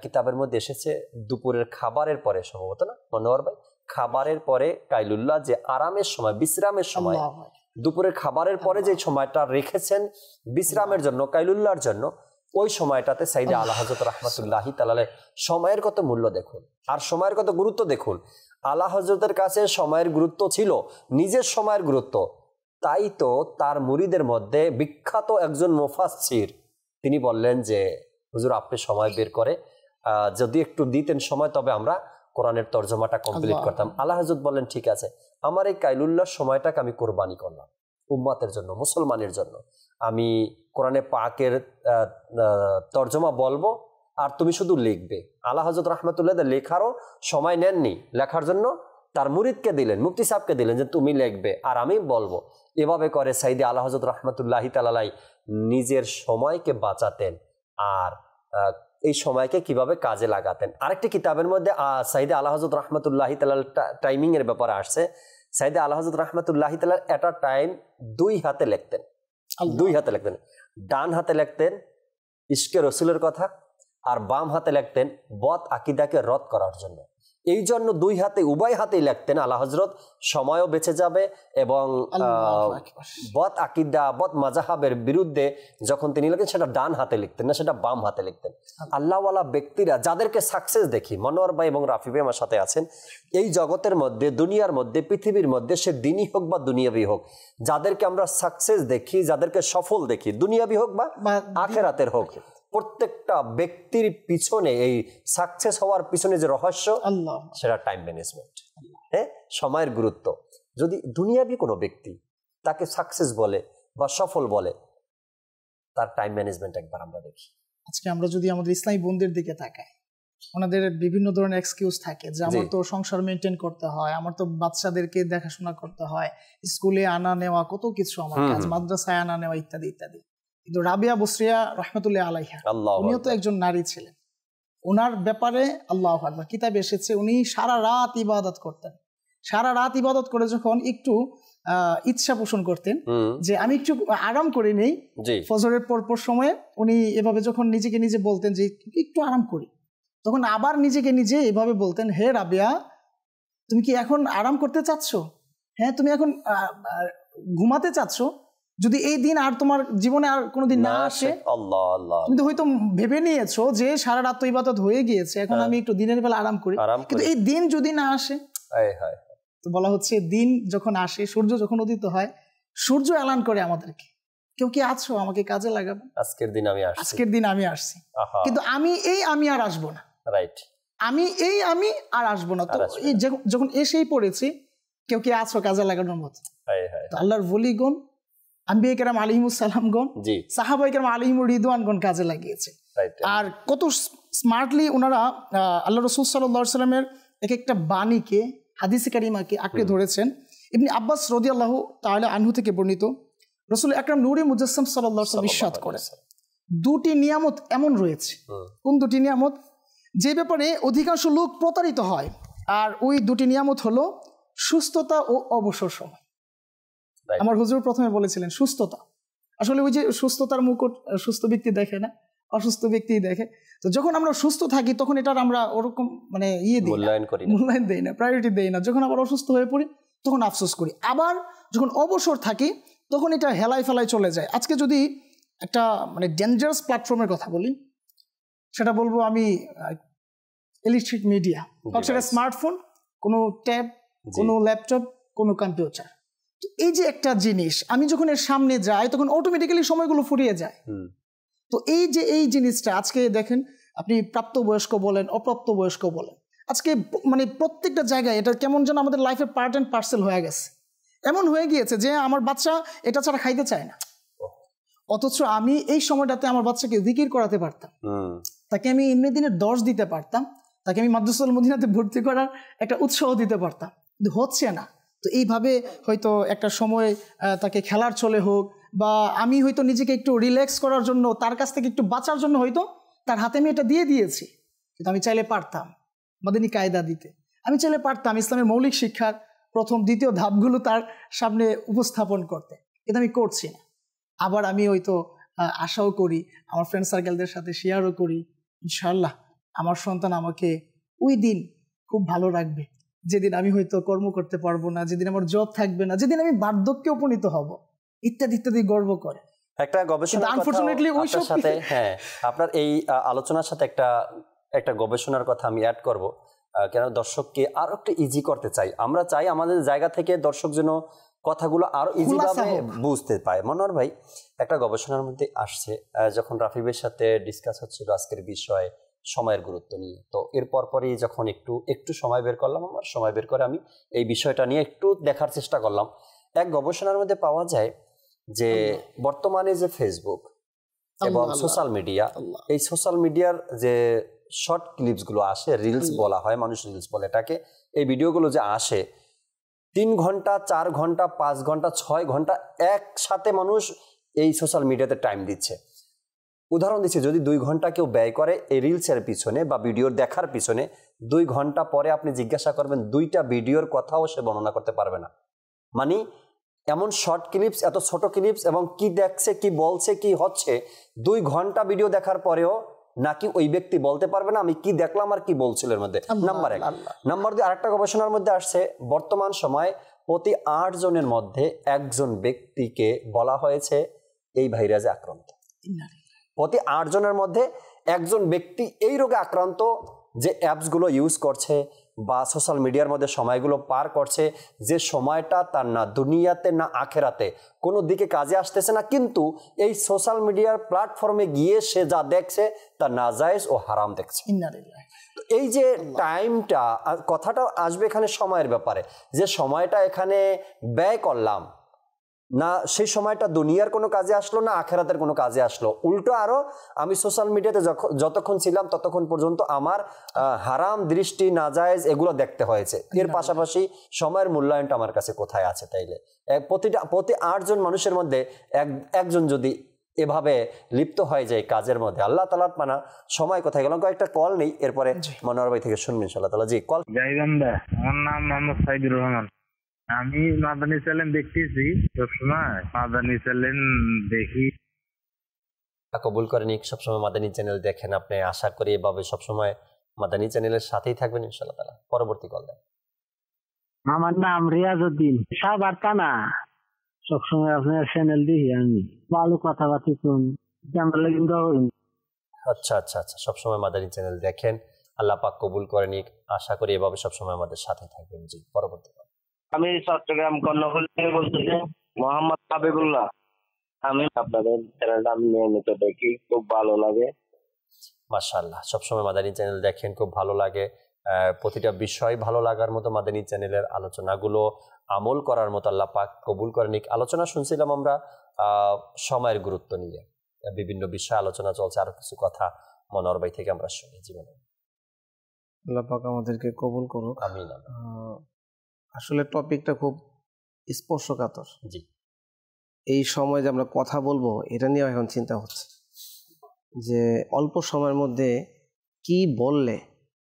কিতাবের মধ্যে এসেছে? দুপুরের খাবারের পরে, সম্ভবত না মনোয়ার ভাই, খাবারের পরে কাইলুল্লাহ, যে আরামের সময়, বিশ্রামের সময়, দুপুরের খাবারের পরে যে সময়টা রেখেছেন বিশ্রামের জন্য, কাইলুল্লাহর জন্য, ওই সময়টাতে সাইয়েদে আলা হযরত রাহমাতুল্লাহি তাআলা সময়ের কত মূল্য দেখুন আর সময়ের কত গুরুত্ব দেখুন। আলা হযরতের কাছে সময়ের গুরুত্ব ছিল নিজের সময়ের গুরুত্ব, তাই তো তার মুরিদের মধ্যে বিখ্যাত একজন মুফাসসির তিনি বললেন যে হুজুর আপনি সময় বের করে যদি একটু দিতেন সময় তবে আমরা কোরআনের তর্জমাটা কমপ্লিট করতাম। আল্লাহ হযরত বললেন ঠিক আছে, আমার এই কাইলুল্লাহর সময়টাকে আমি কোরবানি করলাম উম্মতের জন্য, মুসলমানের জন্য। আমি কোরআনে পাকের তর্জমা বলবো আর তুমি শুধু লিখবে। আল্লাহ হযরত রাহমাতুল্লাহ লেখারও সময় নেননি, লেখার জন্য তার মুরিদকে দিলেন, মুফতি সাহেবকে দিলেন যে তুমি লিখবে আর আমি বলবো। এভাবে করে সাইদি আল্লাহ হযরত রাহমাতুল্লাহি তাআলা নিজের সময়কে বাঁচাতেন আর এই সময়কে কিভাবে কাজে লাগাতেন। আরেকটি কিতাবের মধ্যে সাইদি আল্লাহ হযরত রাহমাতুল্লাহি তাআলা টাইমিং এর ব্যাপারে আসছে। সাইদি আল্লাহ হযরত রাহমাতুল্লাহি তাআলা এট আ টাইম 2 হাতে লিখতেন, 2 হাতে লিখতেন। ডান হাতে লিখতেন ইশকে রসুলের কথা আর বাম হাতে লিখতেন বদ আকীদাকে রদ করার জন্য। এই জন্য 2 হাতে উভয় হাতেই লিখতেন। আল্লাহ হযরত সময়ও বেঁচে যাবে এবং বদ আকীদা বদ মাযহাবের বিরুদ্ধে যখন তিনি লিখতেন সেটা ডান হাতে লিখতেন না, সেটা বাম হাতে লিখতেন। আল্লাহওয়ালা ব্যক্তিরা যাদেরকে সাকসেস দেখি, মনোয়ার ভাই এবং রাফি ভাই আমার সাথে আছেন, এই জগতের মধ্যে দুনিয়ার মধ্যে পৃথিবীর মধ্যে সে দিনই হোক বা দুনিয়াবি হোক, যাদেরকে আমরা সাকসেস দেখি, যাদেরকে সফল দেখি, দুনিয়াবি হোক বা আখিরাতের হোক, প্রত্যেকটা ব্যক্তির পিছনে এই সাকসেস হওয়ার পিছনে যে রহস্য সেটা টাইম ম্যানেজমেন্ট, হ্যাঁ, সময়ের গুরুত্ব। যদি দুনিয়াবি কোনো ব্যক্তি তাকে সাকসেস বলে বা সফল বলে, তার টাইম ম্যানেজমেন্ট একবার আমরা দেখি। আজকে আমরা যদি আমাদের ইসলামী বন্ধুদের দিকে তাকাই, ওনাদের বিভিন্ন ধরনের এক্সকিউজ থাকে যে আমার তো সংসার মেনটেন করতে হয়, আমার তো বাচ্চাদেরকে দেখাশোনা করতে হয়, স্কুলে আনা নেওয়া কত কিছু আমার কাজ, মাদ্রাসায় আনা নেওয়া ইত্যাদি ইত্যাদি। কিন্তু রাবিয়া বসরিয়া রহমতুল্লাহ আলাইহা উনিও তো একজন নারী ছিলেন। ওনার ব্যাপারে আল্লাহু আকবার কিতাবে এসেছে উনি সারা রাত ইবাদত করতেন। সারা রাত ইবাদত করে যখন একটু ইচ্ছা পোষণ করতেন যে আমি একটু আরাম করে নেই ফজরের পরপর সময়ে, উনি এভাবে যখন নিজেকে নিজে বলতেন যে একটু আরাম করি, তখন আবার নিজেকে নিজে এভাবে বলতেন, হে রাবিয়া তুমি কি এখন আরাম করতে চাচ্ছ? হ্যাঁ, তুমি এখন ঘুমাতে চাচ্ছ? যদি এই দিন আর তোমার জীবনে আর কোনোদিন না আসে, তুমি তো হয়তো ভেবে নিয়েছো যে সারা রাত তো ইবাদত হয়ে গিয়েছে, এখন আমি একটু দিনের বেলা আরাম করি, কিন্তু এই দিন যদি না আসে, তো বলা হচ্ছে দিন যখন আসে, সূর্য যখন উদিত হয়, সূর্য এলান করে আমাদেরকে, কেউ কি আছো আমাকে কাজে লাগাবো, আজকের দিন আমি আসছি, কিন্তু আমি আর আসবো না, আমি আর আসবো না। তো যখন এসেই পড়েছি, কেউ কি আছো কাজে লাগানোর মতো? আল্লাহর ওলিগণ, আম্বিয়া কেরাম আলাইহিমুস সালামগণ, সাহাবায়ে কেরাম আলাইহিমুর রিদওয়ানগণ কাজে লাগিয়েছে। আর কত স্মার্টলি ওনারা আল্লাহ রাসূল সাল্লাল্লাহু আলাইহি সাল্লামের এক একটা বাণীকে, হাদিসে কারিমাকে আঁকড়ে ধরেছেন। ইবনে আব্বাস রাদিয়াল্লাহু তাআলা আনহু থেকে বর্ণিত, রাসূল আকরাম নূরে মুজাসসাম সাল্লাল্লাহু আলাইহি ওয়াসাল্লাম ইরশাদ করেছেন, 2টি নিয়ামত এমন রয়েছে। কোন 2টি নিয়ামত? যে ব্যাপারে অধিকাংশ লোক প্রতারিত হয়, আর ওই 2টি নিয়ামত হলো সুস্থতা ও অবসর সময়। আমার হুজুর প্রথমে বলেছিলেন সুস্থতা। আসলে ওই যে সুস্থতার মুকুট সুস্থ ব্যক্তি দেখে না, অসুস্থ ব্যক্তি দেখে। তো যখন আমরা সুস্থ থাকি তখন এটার আমরা ওরকম মানে মূল্যায়ন দেই না, প্রায়োরিটি দেই না। যখন আবার অসুস্থ হয়ে পড়ি তখন আফসোস করি। আবার যখন অবসর থাকি তখন এটা হেলাই ফেলাই চলে যায়। আজকে যদি একটা মানে ডেঞ্জারাস প্ল্যাটফর্মের কথা বলি, সেটা বলবো আমি ইলেকট্রিক মিডিয়া, সেটা স্মার্টফোন, কোনো ট্যাব, কোনো ল্যাপটপ, কোনো কম্পিউটার। তো এই যে একটা জিনিস, আমি যখন এর সামনে যাই তখন অটোমেটিক্যালি সময়গুলো ফুরিয়ে যায়। তো এই জিনিসটা আজকে দেখেন, আপনি প্রাপ্তবয়স্ক বলেন, অপ্রাপ্তবয়স্ক বলেন, আজকে মানে প্রত্যেকটা জায়গায় এটা কেমন যেন আমাদের লাইফের পার্ট অ্যান্ড পার্সেল হয়ে গেছে। এমন হয়ে গিয়েছে যে আমার বাচ্চা এটা ছাড়া খাইতে চায় না, অথচ আমি এই সময়টাতে আমার বাচ্চাকে জিকির করাতে পারতাম, তাকে আমি এমনি দিনের 10 দিতে পারতাম, তাকে আমি মাদ্রাসাতুল মদিনাতে ভর্তি করার একটা উৎসাহ দিতে পারতাম, কিন্তু হচ্ছে না। তো এইভাবে হয়তো একটা সময় তাকে খেলার চলে হোক, বা আমি হয়তো নিজেকে একটু রিল্যাক্স করার জন্য, তার কাছ থেকে একটু বাঁচার জন্য হয়তো তার হাতে আমি এটা দিয়ে দিয়েছি। কিন্তু আমি চাইলে পারতাম মাদানী কায়দা দিতে, আমি চাইলে পারতাম ইসলামের মৌলিক শিক্ষার প্রথম দ্বিতীয় ধাপগুলো তার সামনে উপস্থাপন করতে, কিন্তু আমি করছি না। আবার আমি হয়তো আশাও করি, আমার ফ্রেন্ড সার্কেলদের সাথে শেয়ারও করি, ইনশাআল্লাহ আমার সন্তান আমাকে ওই দিন খুব ভালো রাখবে যেদিন আমি হয়তো কর্ম করতে পারবো না, যেদিন আমার জব থাকবে না, যেদিন আমি বার্ধক্যে উপনীত হব, ইত্যাদি ইত্যাদি গর্ব করে। একটা গবেষণার কথা সাথে, হ্যাঁ, আপনার এই আলোচনার সাথে একটা গবেষণার কথা আমি অ্যাড করব, কেন দর্শককে আরো একটু ইজি করতে চাই। আমরা চাই আমাদের জায়গা থেকে দর্শক যেন কথাগুলো আরো ইজি ভাবে বুঝতে পায়। মনোহর ভাই, একটা গবেষণার মধ্যে আসছে, যখন রাফিবের সাথে ডিসকাস হচ্ছিল আজকের বিষয় সময়ের গুরুত্ব নিয়ে, তো এর পরপরই যখন একটু সময় বের করলাম, আমার সময় বের করে আমি এই বিষয়টা নিয়ে একটু দেখার চেষ্টা করলাম। এক গবেষণার মধ্যে পাওয়া যায় যে বর্তমানে যে ফেসবুক এবং সোশ্যাল মিডিয়া, এই সোশ্যাল মিডিয়ার যে শর্ট ক্লিপস গুলো আসে, রিলস বলা হয়, মানুষ রিলস বলে এটাকে, এই ভিডিওগুলো যে আসে 3 ঘন্টা 4 ঘন্টা 5 ঘন্টা 6 ঘন্টা একসাথে মানুষ এই সোশ্যাল মিডিয়াতে টাইম দিচ্ছে। উদাহরণ দিচ্ছি, যদি 2 ঘন্টা কেউ ব্যয় করে এই রিলসের পিছনে বা ভিডিওর দেখার পিছনে, 2 ঘন্টা পরে আপনি জিজ্ঞাসা করবেন 2টা ভিডিওর কথাও সে বর্ণনা করতে পারবে না। মানে এমন শর্ট ক্লিপস, এত ছোট ক্লিপস, এবং কি দেখছে, কি বলছে, কি হচ্ছে, 2 ঘন্টা ভিডিও দেখার পরেও নাকি ওই ব্যক্তি বলতে পারবে না আমি কি দেখলাম আর কি বলছিল এর মধ্যে। নাম্বার 1। নাম্বার 2, আরেকটা গবেষণার মধ্যে আসছে বর্তমান সময় প্রতি 8 জনের মধ্যে একজন ব্যক্তিকে বলা হয়েছে এই ভাইরাসে আক্রান্ত। প্রতি 8 জনের মধ্যে একজন ব্যক্তি এই রোগে আক্রান্ত, যে অ্যাপসগুলো ইউজ করছে বা সোশ্যাল মিডিয়ার মধ্যে সময়গুলো পার করছে, যে সময়টা তার না দুনিয়াতে না আখেরাতে কোনো দিকে কাজে আসতেছে না, কিন্তু এই সোশ্যাল মিডিয়ার প্ল্যাটফর্মে গিয়ে সে যা দেখছে তা নাজায়েজ ও হারাম দেখছে। তো এই যে টাইমটা, কথাটা আসবে এখানে সময়ের ব্যাপারে, যে সময়টা এখানে ব্যয় করলাম না, সেই সময়টা দুনিয়ার কোনো কাজে আসলো না আখেরাতের কোনো কাজে আসলো, উল্টো আরো আমি সোশ্যাল মিডিয়াতে যতক্ষণ ছিলাম ততক্ষণ পর্যন্ত আমার হারাম দৃষ্টি, নাজায়েজ এগুলো দেখতে হয়েছে। এর পাশাপাশি সময়ের মূল্যায়নটা আমার কাছে কোথায় আছে? তাইলে প্রতি 8 জন মানুষের মধ্যে একজন যদি এভাবে লিপ্ত হয়ে যায় কাজের মধ্যে, আল্লাহ তাআলার মানা, সময় কোথায় গেল? কয়েকটা কল নেই, এরপরে মনোহর ভাই থেকে শুনবেন ইনশাআল্লাহ তাআলা। জি, কল। আমার নাম মোহাম্মদ সাইদুর রহমান। আমি মাদানী চ্যানেল দেখতেছি সবসময়, মাদানী চ্যানেল দেখি। কবুল করে নিক, সবসময় মাদানী চ্যানেল দেখেন আপনি। আশা করি এভাবে সবসময় মাদানী চ্যানেলের সাথেই থাকবেন ইনশাআল্লাহ তাআলা। পরবর্তী কল দেন। আমার নাম রিয়াজউদ্দিন, সাভার থানা। সবসময় আপনার চ্যানেল দেখি আমি, ভালো কথাবার্তা শুন, জানলে কিন্তু। আচ্ছা আচ্ছা আচ্ছা, সবসময় মাদানী চ্যানেল দেখেন, আল্লাহ পাক কবুল করে নিক। আশা করি এভাবে সবসময় আমাদের সাথে থাকবেন। জি, পরবর্তী কল। আমি চট্টগ্রাম কর্ণফুলী থেকে বলতেছি, মোহাম্মদ হাবিবুল্লাহ। আমি আপনাদের চ্যানেলটা আমি নিয়মিত দেখি, খুব ভালো লাগে। মাশাআল্লাহ, সবসময় মাদানী চ্যানেল দেখেন, খুব ভালো লাগে। প্রতিটা বিষয় ভালো লাগার মতো মাদানী চ্যানেলের আলোচনাগুলো আমল করার মতো, আল্লাহ পাক কবুল করে নিক। আলোচনা শুনছিলাম আমরা সময়ের গুরুত্ব নিয়ে, বিভিন্ন বিষয়ে আলোচনা চলছে, আরো কিছু কথা মনোহর ভাই থেকে আমরা শুনি। জীবনে আল্লাহ পাক আমাদেরকে কবুল করুক, আমিন। আসলে টপিকটা খুব স্পর্শকাতর। জি, এই সময় যে আমরা কথা বলবো এটা নিয়ে এখন চিন্তা হচ্ছে যে অল্প সময়ের মধ্যে কি বললে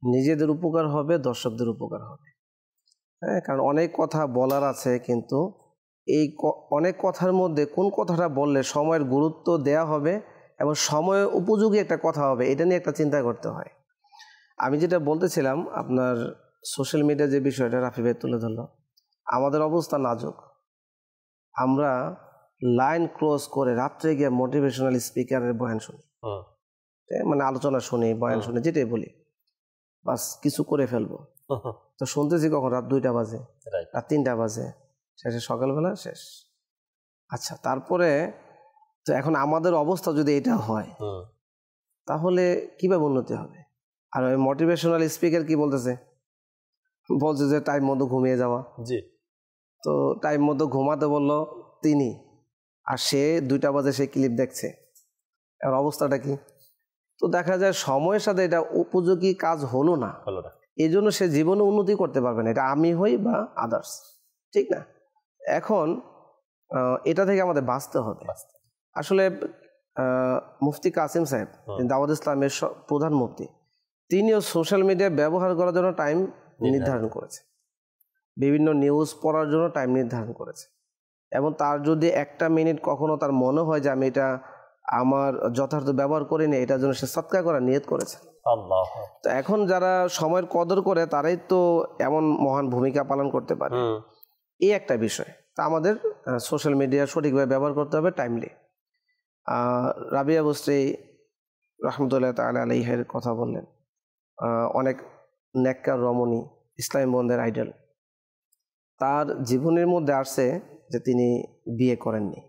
নিজেদের উপকার হবে, দর্শকদের উপকার হবে। হ্যাঁ, কারণ অনেক কথা বলার আছে, কিন্তু এই অনেক কথার মধ্যে কোন কথাটা বললে সময়ের গুরুত্ব দেয়া হবে এবং সময় উপযোগী একটা কথা হবে, এটা নিয়ে একটা চিন্তা করতে হয়। আমি যেটা বলতেছিলাম, আপনার সোশ্যাল মিডিয়া যে বিষয়টা রাফি ভাই তুলে ধরলো, আমাদের অবস্থা নাজুক। আমরা লাইন ক্রস করে রাত্রে গিয়ে মোটিভেশনাল স্পিকারের বয়ান শুনি, মানে আলোচনা শুনি, বয়ান শুনি, যেটাই বলি, বাস কিছু করে ফেলবো। তো শুনতেছি কখন? রাত 2টা বাজে, রাত 3টা বাজে, শেষে সকালবেলা শেষ। আচ্ছা, তারপরে তো এখন আমাদের অবস্থা যদি এটা হয় তাহলে কিভাবে উন্নতি হবে? আর ওই মোটিভেশনাল স্পিকার কি বলতেছে? বলছে যে টাইম মতো ঘুমিয়ে যাওয়া। জি, তো টাইম মতো ঘুমাতে বললো তিনি, আর সে 2টা বাজে সে ক্লিপ দেখছে। এর অবস্থাটা কি? তো দেখা যায় সময়ের সাথে এটা উপযোগী কাজ হলো না, এই জন্য সে জীবনে উন্নতি করতে পারবে না, এটা আমি হই বা আদার্স, ঠিক না? এখন এটা থেকে আমাদের বাঁচতে হবে। আসলে মুফতি কাসিম সাহেব, দাওয়াত ইসলামের প্রধান মুফতি, তিনিও সোশ্যাল মিডিয়া ব্যবহার করার জন্য টাইম নির্ধারণ করেছে, বিভিন্ন নিউজ পড়ার জন্য টাইম নির্ধারণ করেছে, এবং তার যদি 1টা মিনিট কখনো তার মনে হয় যে আমি এটা আমার যথার্থ ব্যবহার করিনি, এটার জন্য সে সদকা করার নিয়ত করেছে। তো এখন যারা সময়ের কদর করে তারাই তো এমন মহান ভূমিকা পালন করতে পারে। এই একটা বিষয়, তা আমাদের সোশ্যাল মিডিয়া সঠিকভাবে ব্যবহার করতে হবে, টাইমলি। রাবিয়া বস্রি রহমতুল্লাহ তাআলা আলাইহির কথা বললেন, অনেক নেককার রমণী, ইসলামী বন্ধের আইডল। তার জীবনের মধ্যে আসছে যে তিনি বিয়ে করেননি।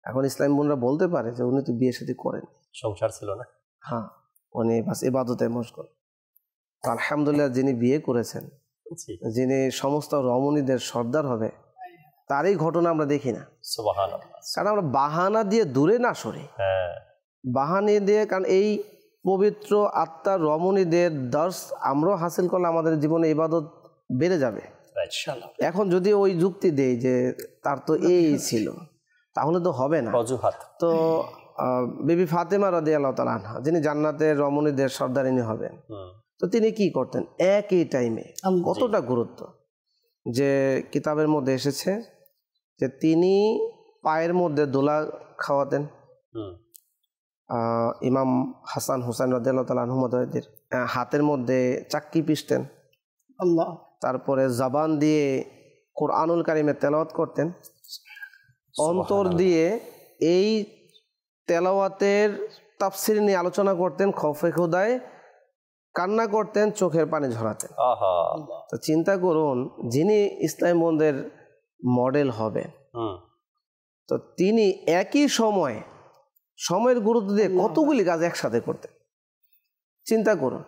এখন ইসলামী বোনরা বলতে পারে যে উনি তো বিয়ে শাদী করেন, সংসার ছিল না। হ্যাঁ, উনি বাস ইবাদতে মশগুল। তো আলহামদুলিল্লাহ যিনি বিয়ে করেছেন, যিনি সমস্ত রমণীদের সর্দার হবে, তারই ঘটনা আমরা দেখি না। সুবহানাল্লাহ। কারণ আমরা বাহানা দিয়ে দূরে না সরি, বাহানি দিয়ে, কারণ এই পবিত্র আত্মার রমণীদের দর্শ আমরাও হাসিল করলে আমাদের জীবনে ইবাদত বেড়ে যাবে। এখন যদি ওই যুক্তি দেই যে তার তো এই ছিল, তাহলে তো হবে না। তো বিবি ফাতেমা রাদিয়াল্লাহু তাআলা আনহা, যিনি জান্নাতের রমণীদের সর্দারিনী হবেন, তো তিনি কি করতেন একই টাইমে? কতটা গুরুত্ব যে কিতাবের মধ্যে এসেছে যে তিনি পায়ের মধ্যে দোলা খাওয়াতেন। ইমাম হাসান হুসাইন রাদিয়াল্লাহু তাআলা আনহুমাদের হাতের মধ্যে চাক্কি পিষতেন। আল্লাহ। তারপরে জবান দিয়ে কোরআনুল কারিমে তেলাওয়াত করতেন, অন্তর দিয়ে এই তেলাওয়াতের তাফসির নিয়ে আলোচনা করতেন, খৌফে খুদায় কান্না করতেন, চোখের পানি ঝরাতেন। তো চিন্তা করুন, যিনি ইসলাম বন্ধের মডেল হবেন, তো তিনি একই সময়ের গুরুত্ব দিয়ে কতগুলি কাজ একসাথে করতেন, চিন্তা করুন।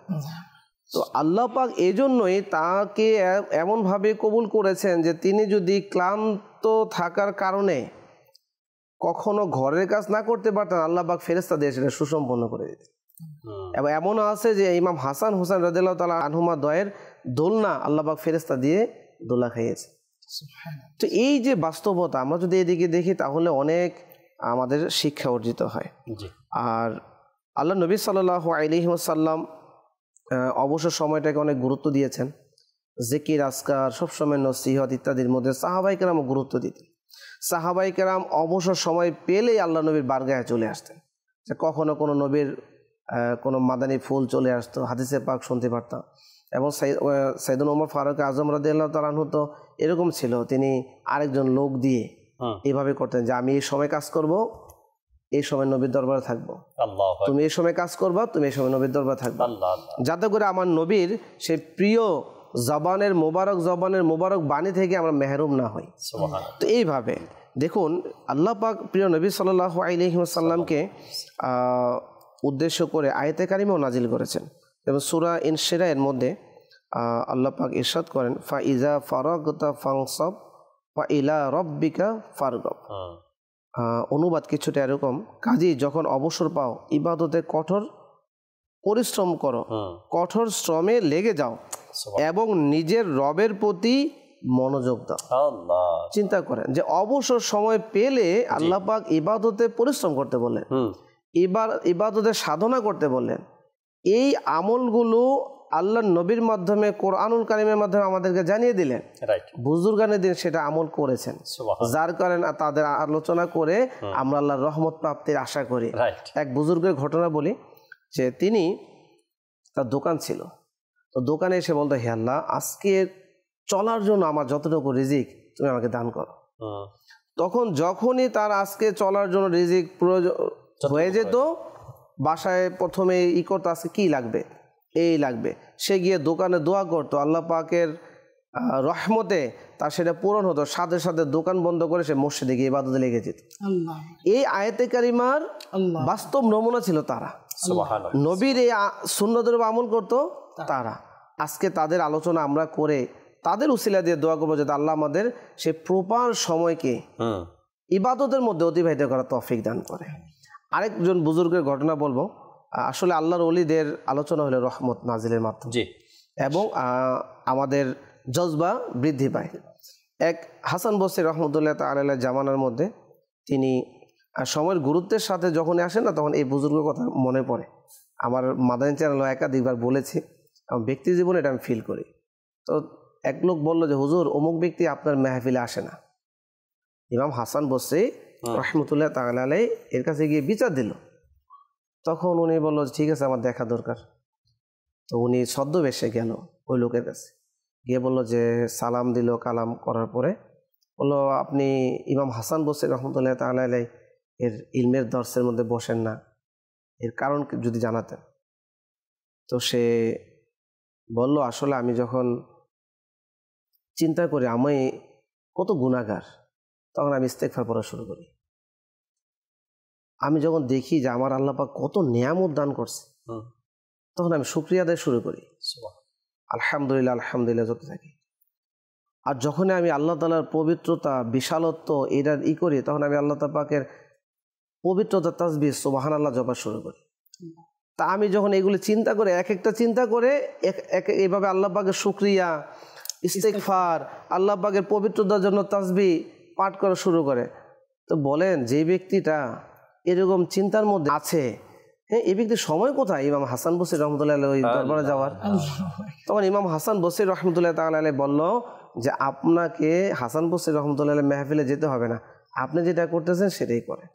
তো আল্লাহ পাক এজন্যই তাকে এমনভাবে কবুল করেছেন যে তিনি যদি ক্লান্ত থাকার কারণে কখনো ঘরের কাজ না করতে পারতেন, আল্লাহ পাক ফেরেশতা দিয়ে সেটা সুসম্পন্ন করে দিতেন। এবং এমনও আছে যে ইমাম হাসান হুসাইন রাদিয়াল্লাহু তাআলা আনহুমা দয়ের দোলনা আল্লাহ পাক ফেরেশতা দিয়ে দোলা খাইয়েছে। তো এই যে বাস্তবতা, আমরা যদি এদিকে দেখি তাহলে অনেক আমাদের শিক্ষা অর্জিত হয়। আর আল্লাহ নবী সাল্লাল্লাহু আলাইহি ওয়াসাল্লাম অবসর সময়টাকে অনেক গুরুত্ব দিয়েছেন। জিকির, আজকার, সবসময় নসিহত ইত্যাদির মধ্যে সাহাবায়ে কেরাম গুরুত্ব দিতেন। সাহাবায়ে কেরাম অবসর সময় পেলেই আল্লাহ নবীর বারগাহে চলে আসতেন। যে কখনো কোনো নবীর কোনো মাদানী ফুল চলে আসতো, হাদিসে পাক শুনতে পারতাম। এবং সাইয়েদুনা ওমর ফারুক আজম রাদিয়াল্লাহু তাআলা আনহু তো এরকম ছিল, তিনি আরেকজন লোক দিয়ে এইভাবে করতেন যে আমি এই সময় কাজ করব, এই সময় নবীর দরবারে থাকবো, তুমি এই সময় কাজ করবা, তুমি এই সময় নবীর দরবারে থাকবা, যাতে করে আমার নবীর সেই প্রিয় জবানের মোবারক বাণী থেকে আমরা মেহরুম না হই। তো এইভাবে দেখুন আল্লাহ পাক প্রিয় নবী সাল্লাল্লাহু আলাইহি ওয়াসাল্লামকে উদ্দেশ্য করে আয়াতে কারিমাও নাজিল করেছেন। এবং সূরা ইনশিরা এর মধ্যে আল্লাহ পাক ইরশাদ করেন, ফাইজা ফারাগতা ফানসাব ওয়া ইলা রাব্বিকা ফারগাব। অনুবাদ কিছুটা এরকম, কাজী যখন অবসর পাও ইবাদতে কঠোর পরিশ্রম করো, কঠোর শ্রমে লেগে যাও এবং নিজের রবের প্রতি মনোযোগ দাও। চিন্তা করেন যে অবসর সময় পেলে আল্লাহ পাক ইবাদতে পরিশ্রম করতে বললেন, ইবাদতে সাধনা করতে বললেন। এই আমলগুলো আল্লাহর নবীর মাধ্যমে, কোরআনুল কারিমের মাধ্যমে আমাদেরকে জানিয়ে দিলেন। বুজুর্গানের দিন সেটা আমল করেছেন, যার কারণে তাদের আলোচনা করে আমরা আল্লাহর রহমত প্রাপ্তির আশা করি। এক বুজুর্গের ঘটনা বলি যে তিনি, তার দোকান ছিল, তো দোকানে এসে বলতো, হে আল্লাহ, আজকে চলার জন্য আমার যতটুকু রিজিক তুমি আমাকে দান করো। তখন যখনই তার আজকে চলার জন্য রিজিক প্রয়োজন হয়ে যেত, বাসায় প্রথমে করতো আজকে কি লাগবে, এই লাগবে, সে গিয়ে দোকানে দোয়া করতো, আল্লাহ পাকের রহমতে তার সেটা পূরণ হতো। সাথে সাথে দোকান বন্ধ করে সে মসজিদে গিয়ে ইবাদতে লেগে যেত। এই আয়াতে কারিমার বাস্তব নমুনা ছিল তারা, নবীর এই সুন্নতের আমল করতো তারা। আজকে তাদের আলোচনা আমরা করে তাদের উসিলা দিয়ে দোয়া করবো যাতে আল্লাহ আমাদের সে প্রপার সময়কে ইবাদতের মধ্যে অতিবাহিত করার তৌফিক দান করে। আরেকজন বুজুর্গের ঘটনা বলবো। আসলে আল্লাহর ওলিদের আলোচনা হলো রহমত নাজিলের মাধ্যমে এবং আমাদের জজবা বৃদ্ধি পায়। এক হাসান বসরি রহমতুল্লাহ তাআলা জামানার মধ্যে তিনি সময়ের গুরুত্বের সাথে যখন আসেন না, তখন এই বুজুর্গের কথা মনে পড়ে। আমার মাদানী চ্যানেল একাধিকবার বলেছি, আমার ব্যক্তি জীবনে এটা আমি ফিল করি। তো এক লোক বললো যে হুজুর, অমুক ব্যক্তি আপনার মেহফিলে আসে না। ইমাম হাসান বসরি রহমতুল্লাহ তাআলা আলাইহি এর কাছে গিয়ে বিচার দিল। তখন উনি বললো ঠিক আছে, আমার দেখা দরকার। তো উনি ছদ্মবেশে গেল ওই লোকের কাছে, গিয়ে বললো যে সালাম দিল, কালাম করার পরে বললো, আপনি ইমাম হাসান বসরি রহমতুল্লাহ তাআলা আলাইহি এর ইলমের দর্সের মধ্যে বসেন না, এর কারণ যদি জানাতেন। তো সে বলল, আসলে আমি যখন চিন্তা করি আমি কত গুনাহগার, তখন আমি ইস্তেগফার পড়া শুরু করি। আমি যখন দেখি যে আমার আল্লাহ পাক কত নিয়ামত দান করছে, তখন আমি শুকরিয়া আদায় শুরু করি, আলহামদুলিল্লাহ আলহামদুলিল্লাহ যত থাকি। আর যখন আমি আল্লাহ তাআলার পবিত্রতা, বিশালত্ব এটার করি, তখন আমি আল্লাহ পাকের পবিত্রতা তাসবিহ সুবহানাল্লাহ জপা শুরু করি। তা আমি যখন এগুলি চিন্তা করে, এক একটা চিন্তা করে এইভাবে আল্লাহ পাকের শুকরিয়া, ইস্তেগফার, আল্লাহ পাকের পবিত্রতার জন্য তাসবিহ পাঠ করা শুরু করে, তো বলেন যে ব্যক্তিটা এরকম চিন্তার মধ্যে আছে, হ্যাঁ, এই ব্যক্তির সময় কোথায় ইমাম হাসান বসরি রহমতুল্লাহ আলাইহি দরবারে যাওয়ার? তখন ইমাম হাসান বসরি রহমতুল্লাহ তাআলা আলাইহি বলল যে আপনাকে হাসান বসরি রহমতুল্লাহ আলাইহি মেহফিলে যেতে হবে না, আপনি যেটা করতেছেন সেটাই করেন,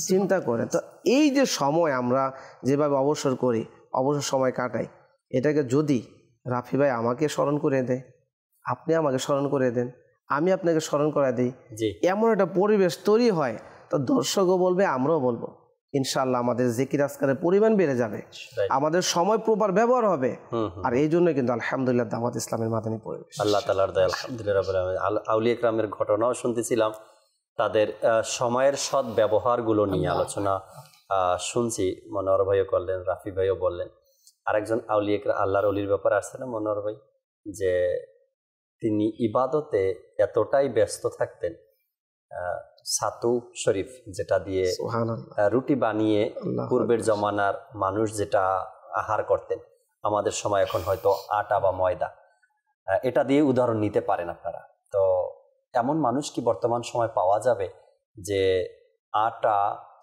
চিন্তা করেন। তো এই যে সময় আমরা যেভাবে অবসর করি, অবসর সময় কাটাই, এটাকে যদি রাফি ভাই আমাকে স্মরণ করে দেয়, আপনি আমাকে স্মরণ করে দেন, আমি আপনাকে স্মরণ করে দিই, এমন একটা পরিবেশ তৈরি হয়, তো দর্শকও বলবে, আমরাও বলবো, ইনশাআল্লাহ আমাদের জিকির আজকারের পরিমাণ বেড়ে যাবে, আমাদের সময় প্রপার ব্যবহার হবে। আর এই জন্য কিন্তু আলহামদুলিল্লাহ দাওয়াত ইসলামের মাদানী পরিবেশ, আল্লাহ তাআলার দয়া, আলহামদুলিল্লাহ রাব্বিল আলামিন। আউলিয়া কেরামের ঘটনাও শুনতেছিলাম, তাদের সময়ের সৎ ব্যবহারগুলো নিয়ে আলোচনা শুনছি। মনোহর ভাইও করলেন, রাফি ভাইও বললেন। আরেকজন আউলিয়া আল্লাহর ওলির ব্যাপারে আসছে না মনোহর ভাই, যে তিনি ইবাদতে এতটাই ব্যস্ত থাকতেন, সাতু শরীফ যেটা দিয়ে রুটি বানিয়ে পূর্বের জমানার মানুষ যেটা আহার করতেন, আমাদের সময় এখন হয়তো আটা বা ময়দা, এটা দিয়ে উদাহরণ নিতে পারেন আপনারা। তো এমন মানুষ কি বর্তমান সময় পাওয়া যাবে যে আটা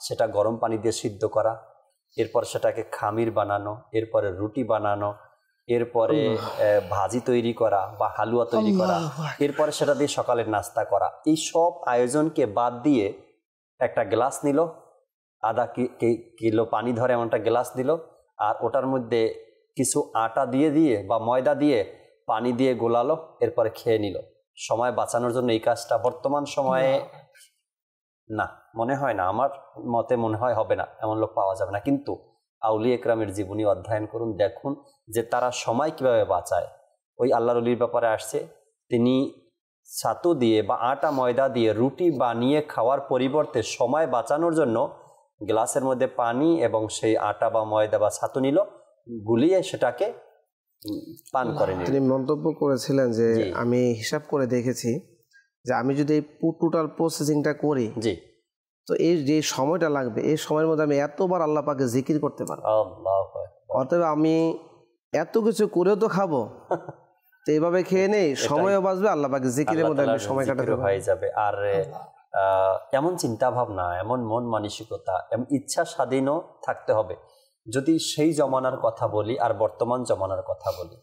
সেটা গরম পানি দিয়ে সিদ্ধ করা, এরপর সেটাকে খামির বানানো, এরপরে রুটি বানানো, এরপরে ভাজি তৈরি করা বা হালুয়া তৈরি করা, এরপরে সেটা দিয়ে সকালের নাস্তা করা, এই সব আয়োজনকে বাদ দিয়ে একটা গ্লাস নিল, আধা কিলো পানি ধরে এমন একটা গ্লাস দিল, আর ওটার মধ্যে কিছু আটা দিয়ে বা ময়দা দিয়ে পানি দিয়ে গোলালো, এরপরে খেয়ে নিল। সময় বাঁচানোর জন্য এই কাজটা বর্তমান সময়ে না, মনে হয় না, আমার মতে মনে হয় হবে না, এমন লোক পাওয়া যাবে না। কিন্তু আউলিয়া ইকরামের জীবনী অধ্যয়ন করুন, দেখুন যে তারা সময় কিভাবে বাঁচায়। ওই আল্লাহর ওলির ব্যাপারে আসছে, তিনি ছাতু দিয়ে বা আটা ময়দা দিয়ে রুটি বানিয়ে খাওয়ার পরিবর্তে সময় বাঁচানোর জন্য গ্লাসের মধ্যে পানি এবং সেই আটা বা ময়দা বা ছাতু নিল, গুলিয়ে সেটাকে পান করে নিল। তিনি মন্তব্য করেছিলেন যে আমি হিসাব করে দেখেছি যে আমি যদি এই টোটাল প্রসেসিংটা করি, জি, তো এই যে সময়টা লাগবে, এই সময়ের মধ্যে আমি এতবার আল্লাহ পাকে জিকির করতে পারবো। অতএব আমি এত কিছু করেও তো খাবো, তো এইভাবে খেয়ে নেই, সময়ও বাঁচবে, আল্লাহ পাকে জিকিরের মধ্যে আমি সময় কাটাতে হয়ে যাবে। আর এমন চিন্তা ভাবনা, এমন মন মানসিকতা, এমন ইচ্ছা স্বাধীনও থাকতে হবে। যদি সেই জমানার কথা বলি আর বর্তমান জমানার কথা বলি,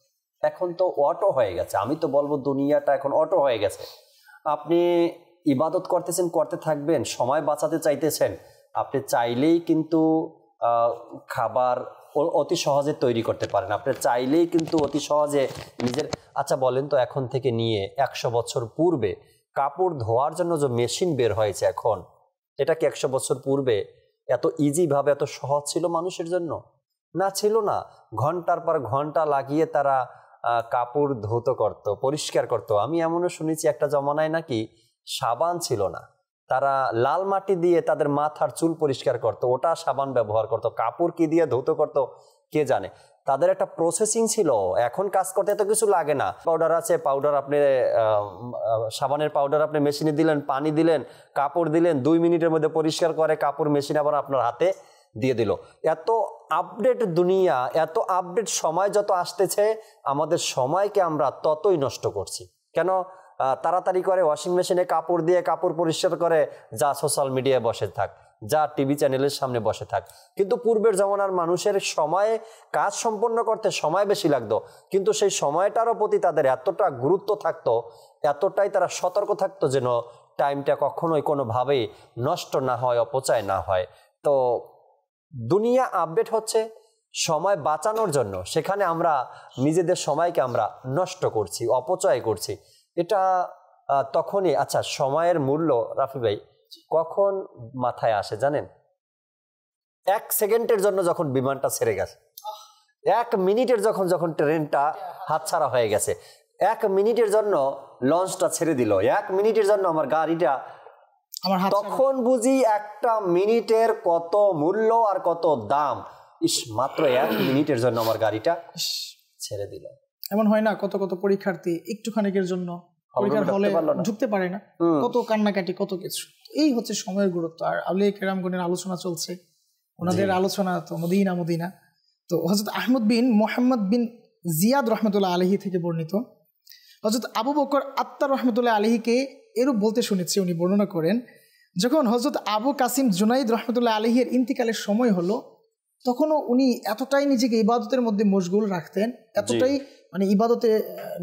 এখন তো অটো হয়ে গেছে। আমি তো বলবো দুনিয়াটা এখন অটো হয়ে গেছে। আপনি ইবাদত করতেছেন, করতে থাকবেন, সময় বাঁচাতে চাইতেছেন, আপনি চাইলেই কিন্তু খাবার অতি সহজে তৈরি করতে পারেন, আপনি চাইলেই কিন্তু অতি সহজে নিজের। আচ্ছা বলেন তো, এখন থেকে নিয়ে 100 বছর পূর্বে কাপড় ধোয়ার জন্য যে মেশিন বের হয়েছে এখন, এটা কি 100 বছর পূর্বে এত ইজিভাবে, এত সহজ ছিল মানুষের জন্য? না, ছিল না। ঘন্টার পর ঘন্টা লাগিয়ে তারা কাপড় ধুতো করতো, পরিষ্কার করতো। আমি এমনও শুনেছি একটা জমানায় নাকি সাবান ছিল না, তারা লাল মাটি দিয়ে তাদের মাথার চুল পরিষ্কার করতো, ওটা সাবান ব্যবহার করতো। কাপড় কি দিয়ে ধুতো করতো কে জানে। তাদের একটা প্রসেসিং ছিল। এখন কাজ করতে এত কিছু লাগে না, পাউডার আছে, পাউডার আপনি সাবানের পাউডার আপনি মেশিনে দিলেন, পানি দিলেন, কাপড় দিলেন, 2 মিনিটের মধ্যে পরিষ্কার করে কাপড় মেশিন আবার আপনার হাতে দিয়ে দিল। এত আপডেট দুনিয়া, এত আপডেট সময় যত আসতেছে, আমাদের সময়কে আমরা ততই নষ্ট করছি। কেন? তাড়াতাড়ি করে ওয়াশিং মেশিনে কাপড় দিয়ে কাপড় পরিষ্কার করে, যা সোশ্যাল মিডিয়ায় বসে থাক, যা টিভি চ্যানেলের সামনে বসে থাক। কিন্তু পূর্বের জমানার মানুষের সময়ে কাজ সম্পন্ন করতে সময় বেশি লাগতো, কিন্তু সেই সময়টারও প্রতি তাদের এতটা গুরুত্ব থাকতো, এতটাই তারা সতর্ক থাকতো যেন টাইমটা কখনোই কোনোভাবেই নষ্ট না হয়, অপচয় না হয়। তো দুনিয়া আপডেট হচ্ছে সময় বাঁচানোর জন্য, সেখানে আমরা নিজেদের সময়কে আমরা নষ্ট করছি, অপচয় করছি। এটা তখনই, আচ্ছা সময়ের মূল্য রাফি ভাই কখন মাথায় আসে জানেন? 1 সেকেন্ডের জন্য যখন বিমানটা ছেড়ে গেছে, 1 মিনিটের যখন ট্রেনটা হাতছাড়া হয়ে গেছে, 1 মিনিটের জন্য লঞ্চটা ছেড়ে দিল, 1 মিনিটের জন্য আমার গাড়িটা, আমার হাত তখন বুঝি একটা মিনিটের কত মূল্য আর কত দাম। মাত্র 1 মিনিটের জন্য আমার গাড়িটা ছেড়ে দিল। এমন হয় না, কত কত পরীক্ষার্থী একটুখানিকের জন্য পরীক্ষার হলে ঢুকতে পারে না, কত কান্নাকাটি, কত কিছু। এই হচ্ছে সময়ের গুরুত্ব। আর আউলিয়া কেরামগণের আলোচনা চলছে, ওনাদের আলোচনা তো মদিনা মদিনা। তো হযরত আহমদ বিন মোহাম্মদ বিন জিয়াদ রহমতুল্লাহ আলাইহি থেকে বর্ণিত, হযরত আবু বকর আত্তার রহমতুল্লাহ আলাইহিকে এরূপ বলতে শুনেছি। উনি বর্ণনা করেন, যখন হযরত আবু কাসিম জুনাইদ রহমতুল্লাহ আলাইহির ইন্তিকালের সময় হলো, তখনও উনি এতটাই নিজেকে ইবাদতের মধ্যে মশগুল রাখতেন, এতটাই মানে ইবাদতে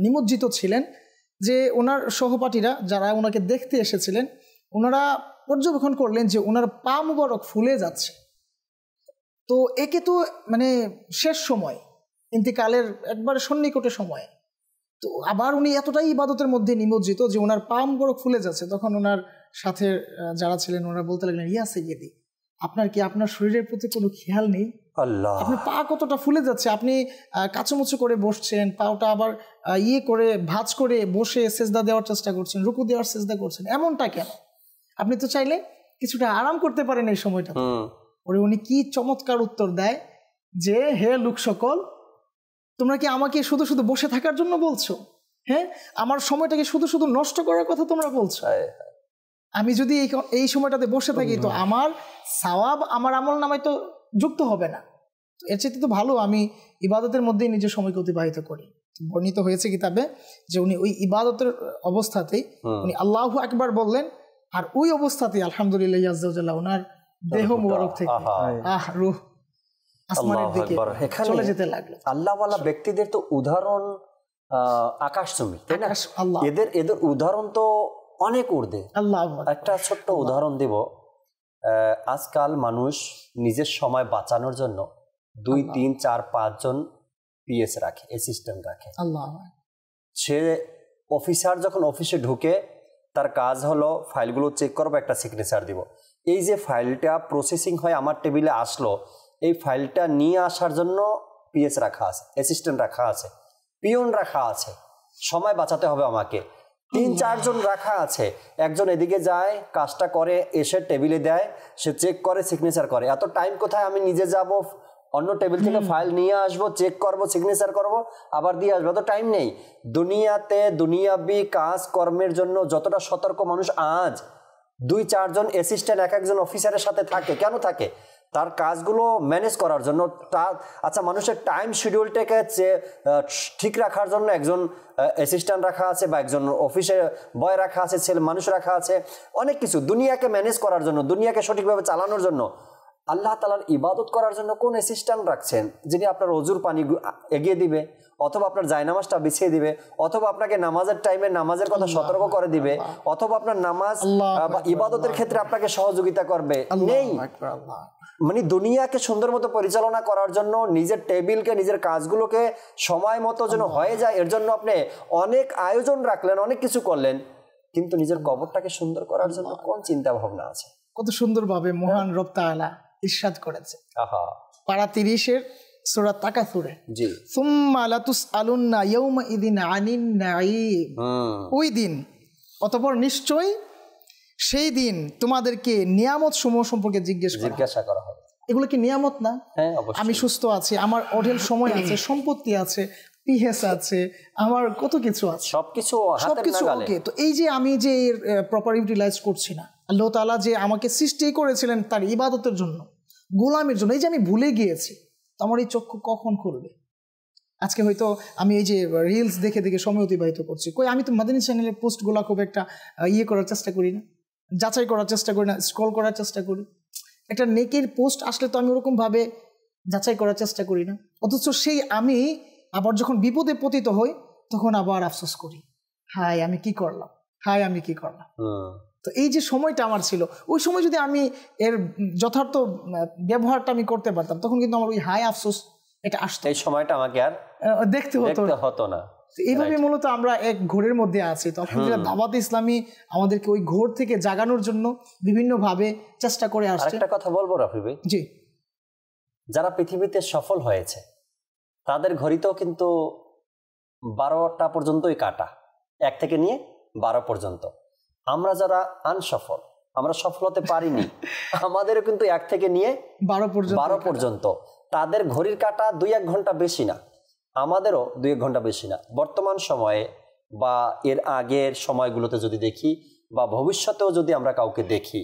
নিমজ্জিত ছিলেন যে ওনার সহপাঠীরা যারা ওনাকে দেখতে এসেছিলেন, ওনারা পর্যবেক্ষণ করলেন যে ওনার পা মুবারক ফুলে যাচ্ছে। তো একে তো মানে শেষ সময়, ইন্তিকালের একবারে সন্নিকটে সময়, তো আবার উনি এতটাই ইবাদতের মধ্যে নিমজ্জিত যে ওনার পা মুবারক ফুলে যাচ্ছে। তখন ওনার সাথে যারা ছিলেন ওনারা বলতে লাগলেন, ইয়া সাইয়্যিদি, আপনার কি আপনার শরীরের প্রতি কোনো খেয়াল নেই? আল্লাহ, আপনার পা কতটা ফুলে যাচ্ছে, আপনি কাচুমুচু করে বসছেন, পাওটা আবার ইয়ে করে ভাঁজ করে বসে সেজদা দেওয়ার চেষ্টা করছেন, রুকু দেওয়ার চেষ্টা করছেন, এমনটা কেন? আপনি তো চাইলে কিছুটা আরাম করতে পারেন এই সময়টা। ওরে উনি কি চমৎকার উত্তর দেয় যে, হে লোক সকল, তোমরা কি আমাকে শুধু শুধু বসে থাকার জন্য বলছো? হ্যাঁ, আমার সময়টাকে শুধু শুধু নষ্ট করার কথা তোমরা বলছো? আমি যদি এই সময়টাতে বসে থাকি তো আমার সওয়াব আমার আমল নামায় তো যুক্ত হবে না। এর চেয়ে তো ভালো আমি ইবাদতের মধ্যেই নিজের সময়কে অতিবাহিত করি। বর্ণিত হয়েছে কিতাবে যে উনি ওই ইবাদতের অবস্থাতেই উনি আল্লাহু আকবার বললেন, আর ওই অবস্থাতেই আলহামদুলিল্লাহ আজ্জা ওয়া জাল্লা ওনার দেহ মুবারক থেকে রূহ আসমানের দিকে চলে যেতে লাগলো। আল্লাহওয়ালা ব্যক্তিদের তো উদাহরণ আকাশচুম্বী, তাই না? এদের উদাহরণ তো অনেক ঊর্ধ্বে। একটা ছোট্ট উদাহরণ দিব। আজকাল মানুষ নিজের সময় বাঁচানোর জন্য 2, 3, 4, 5 জন পিএস রাখে, অ্যাসিস্ট্যান্ট রাখে। সে অফিসার যখন অফিসে ঢুকে তার কাজ হলো ফাইলগুলো চেক করবো, একটা সিগনেচার দিব। এই যে ফাইলটা প্রসেসিং হয় আমার টেবিলে আসলো, এই ফাইলটা নিয়ে আসার জন্য পিএস রাখা আছে, অ্যাসিস্ট্যান্ট রাখা আছে, পিয়ন রাখা আছে। সময় বাঁচাতে হবে আমাকে, 3-4 জন রাখা আছে। একজন এদিকে যায়, কাজটা করে, এসে টেবিলে দেয়, সে চেক করে, সিগনেচার করে। এত টাইম কোথায়? আমি নিজে যাব, অন্য টেবিল থেকে ফাইল নিয়ে আসবো, চেক করব, সিগনেচার করব, আবার দিয়ে আসবো। এত টাইম নেই। দুনিয়াতে দুনিয়াবি কাজ কর্মের জন্য যতটা সতর্ক মানুষ আজ 2-4 জন অ্যাসিস্ট্যান্ট এক একজন অফিসারের সাথে থাকে। কেন থাকে? তার কাজগুলো ম্যানেজ করার জন্য। আচ্ছা, মানুষের টাইম শিডিউলটাকে ঠিক রাখার জন্য একজন অ্যাসিস্ট্যান্ট রাখা আছে, বা একজন অফিসে বয় রাখা আছে, ছেলে মানুষ রাখা আছে, অনেক কিছু। দুনিয়াকে ম্যানেজ করার জন্য, দুনিয়াকে সঠিকভাবে চালানোর জন্য, আল্লাহ তাআলার ইবাদত করার জন্য কোন অ্যাসিস্ট্যান্ট রাখছেন? যিনি আপনার ওযুর পানি এগিয়ে দিবে, অথবা আপনার জায়নামাজটা বিছিয়ে দিবে, অথবা আপনাকে নামাজের টাইমে নামাজের কথা সতর্ক করে দিবে, অথবা আপনার নামাজ বা ইবাদতের ক্ষেত্রে আপনাকে সহযোগিতা করবে। নেই। মানে দুনিয়াকে সুন্দর মতো পরিচালনা করার জন্য নিজের টেবিলকে, নিজের কাজগুলোকে সময় মতো যেন হয়ে যায়, এর জন্য আপনি অনেক আয়োজন রাখলেন, অনেক কিছু করলেন, কিন্তু নিজের কবরটাকে সুন্দর করার জন্য কোন চিন্তা ভাবনা আছে? কত সুন্দরভাবে মহান রব তাআলা ইরশাদ করেছে। পারা 30-এর সূরা তাকাসুরে, জি, সুম্মা লাতুসআলুন্না ইয়াওমা ইযিন আনিন নাঈম। ওই দিন, অতঃপর নিশ্চয় সেই দিন তোমাদেরকে নিয়ামত সমূহ সম্পর্কে জিজ্ঞাসা করা হবে। এগুলো কি নিয়ামত না? আমি সুস্থ আছি, আমার অঢেল সময় আছে, সম্পত্তি আছে, পিএস আছে, আমার কত কিছু আছে, সবকিছু ওকে। তো এই যে আমি যে প্রপার ইউটিলাইজ করছি না, আল্লাহ তাআলা যে আমাকে সৃষ্টি করেছিলেন তার ইবাদতের জন্য, গোলামের জন্য, এই যে আমি ভুলে গিয়েছি, তো আমার এই চক্ষু কখন খুলবে? আজকে হয়তো আমি এই যে রিলস দেখে দেখে সময় অতিবাহিত করছি, কই আমি তো মাদানী চ্যানেলের পোস্টগুলো খুব একটা ইয়ে করার চেষ্টা করি না, যাচাই করার চেষ্টা করি না, স্ক্রল করার চেষ্টা করি। একটা নেকের পোস্ট আসলে তো আমি ওরকমভাবে যাচাই করার চেষ্টা করি না। অথচ সেই আমি আবার যখন বিপদে পতিত হই তখন আবার আফসোস করি, হায় আমি কি করলাম, হায় আমি কি করলাম। তো এই যে সময়টা আমার ছিল, ওই সময় যদি আমি এর যথার্থ ব্যবহারটা আমি করতে পারতাম, তখন কিন্তু আমার ওই হায় আফসোস এটা আসতো, এই সময়টা আমাকে আর দেখতে হতো না। এইভাবে মূলত আমরা এক ঘোরের মধ্যে আছি। তো আলহামদুলিল্লাহ দাওয়াত ইসলামী আমাদেরকে ওই ঘোর থেকে জাগানোর জন্য বিভিন্নভাবে চেষ্টা করে আসছে। একটা কথা বলবো রাফি ভাই, জি, যারা পৃথিবীতে সফল হয়েছে তাদের ঘড়িতেও কিন্তু 12টা পর্যন্তই কাটা, 1 থেকে নিয়ে 12 পর্যন্ত। আমরা যারা আনসফল, আমরা সফল হতে পারিনি, আমাদেরও কিন্তু 1 থেকে নিয়ে 12 পর্যন্ত। তাদের ঘড়ির কাটা 2-1 ঘন্টা বেশি না, আমাদেরও 2-1 ঘন্টা বেশি না। বর্তমান সময়ে বা এর আগের সময়গুলোতে যদি দেখি বা ভবিষ্যতেও যদি আমরা কাউকে দেখি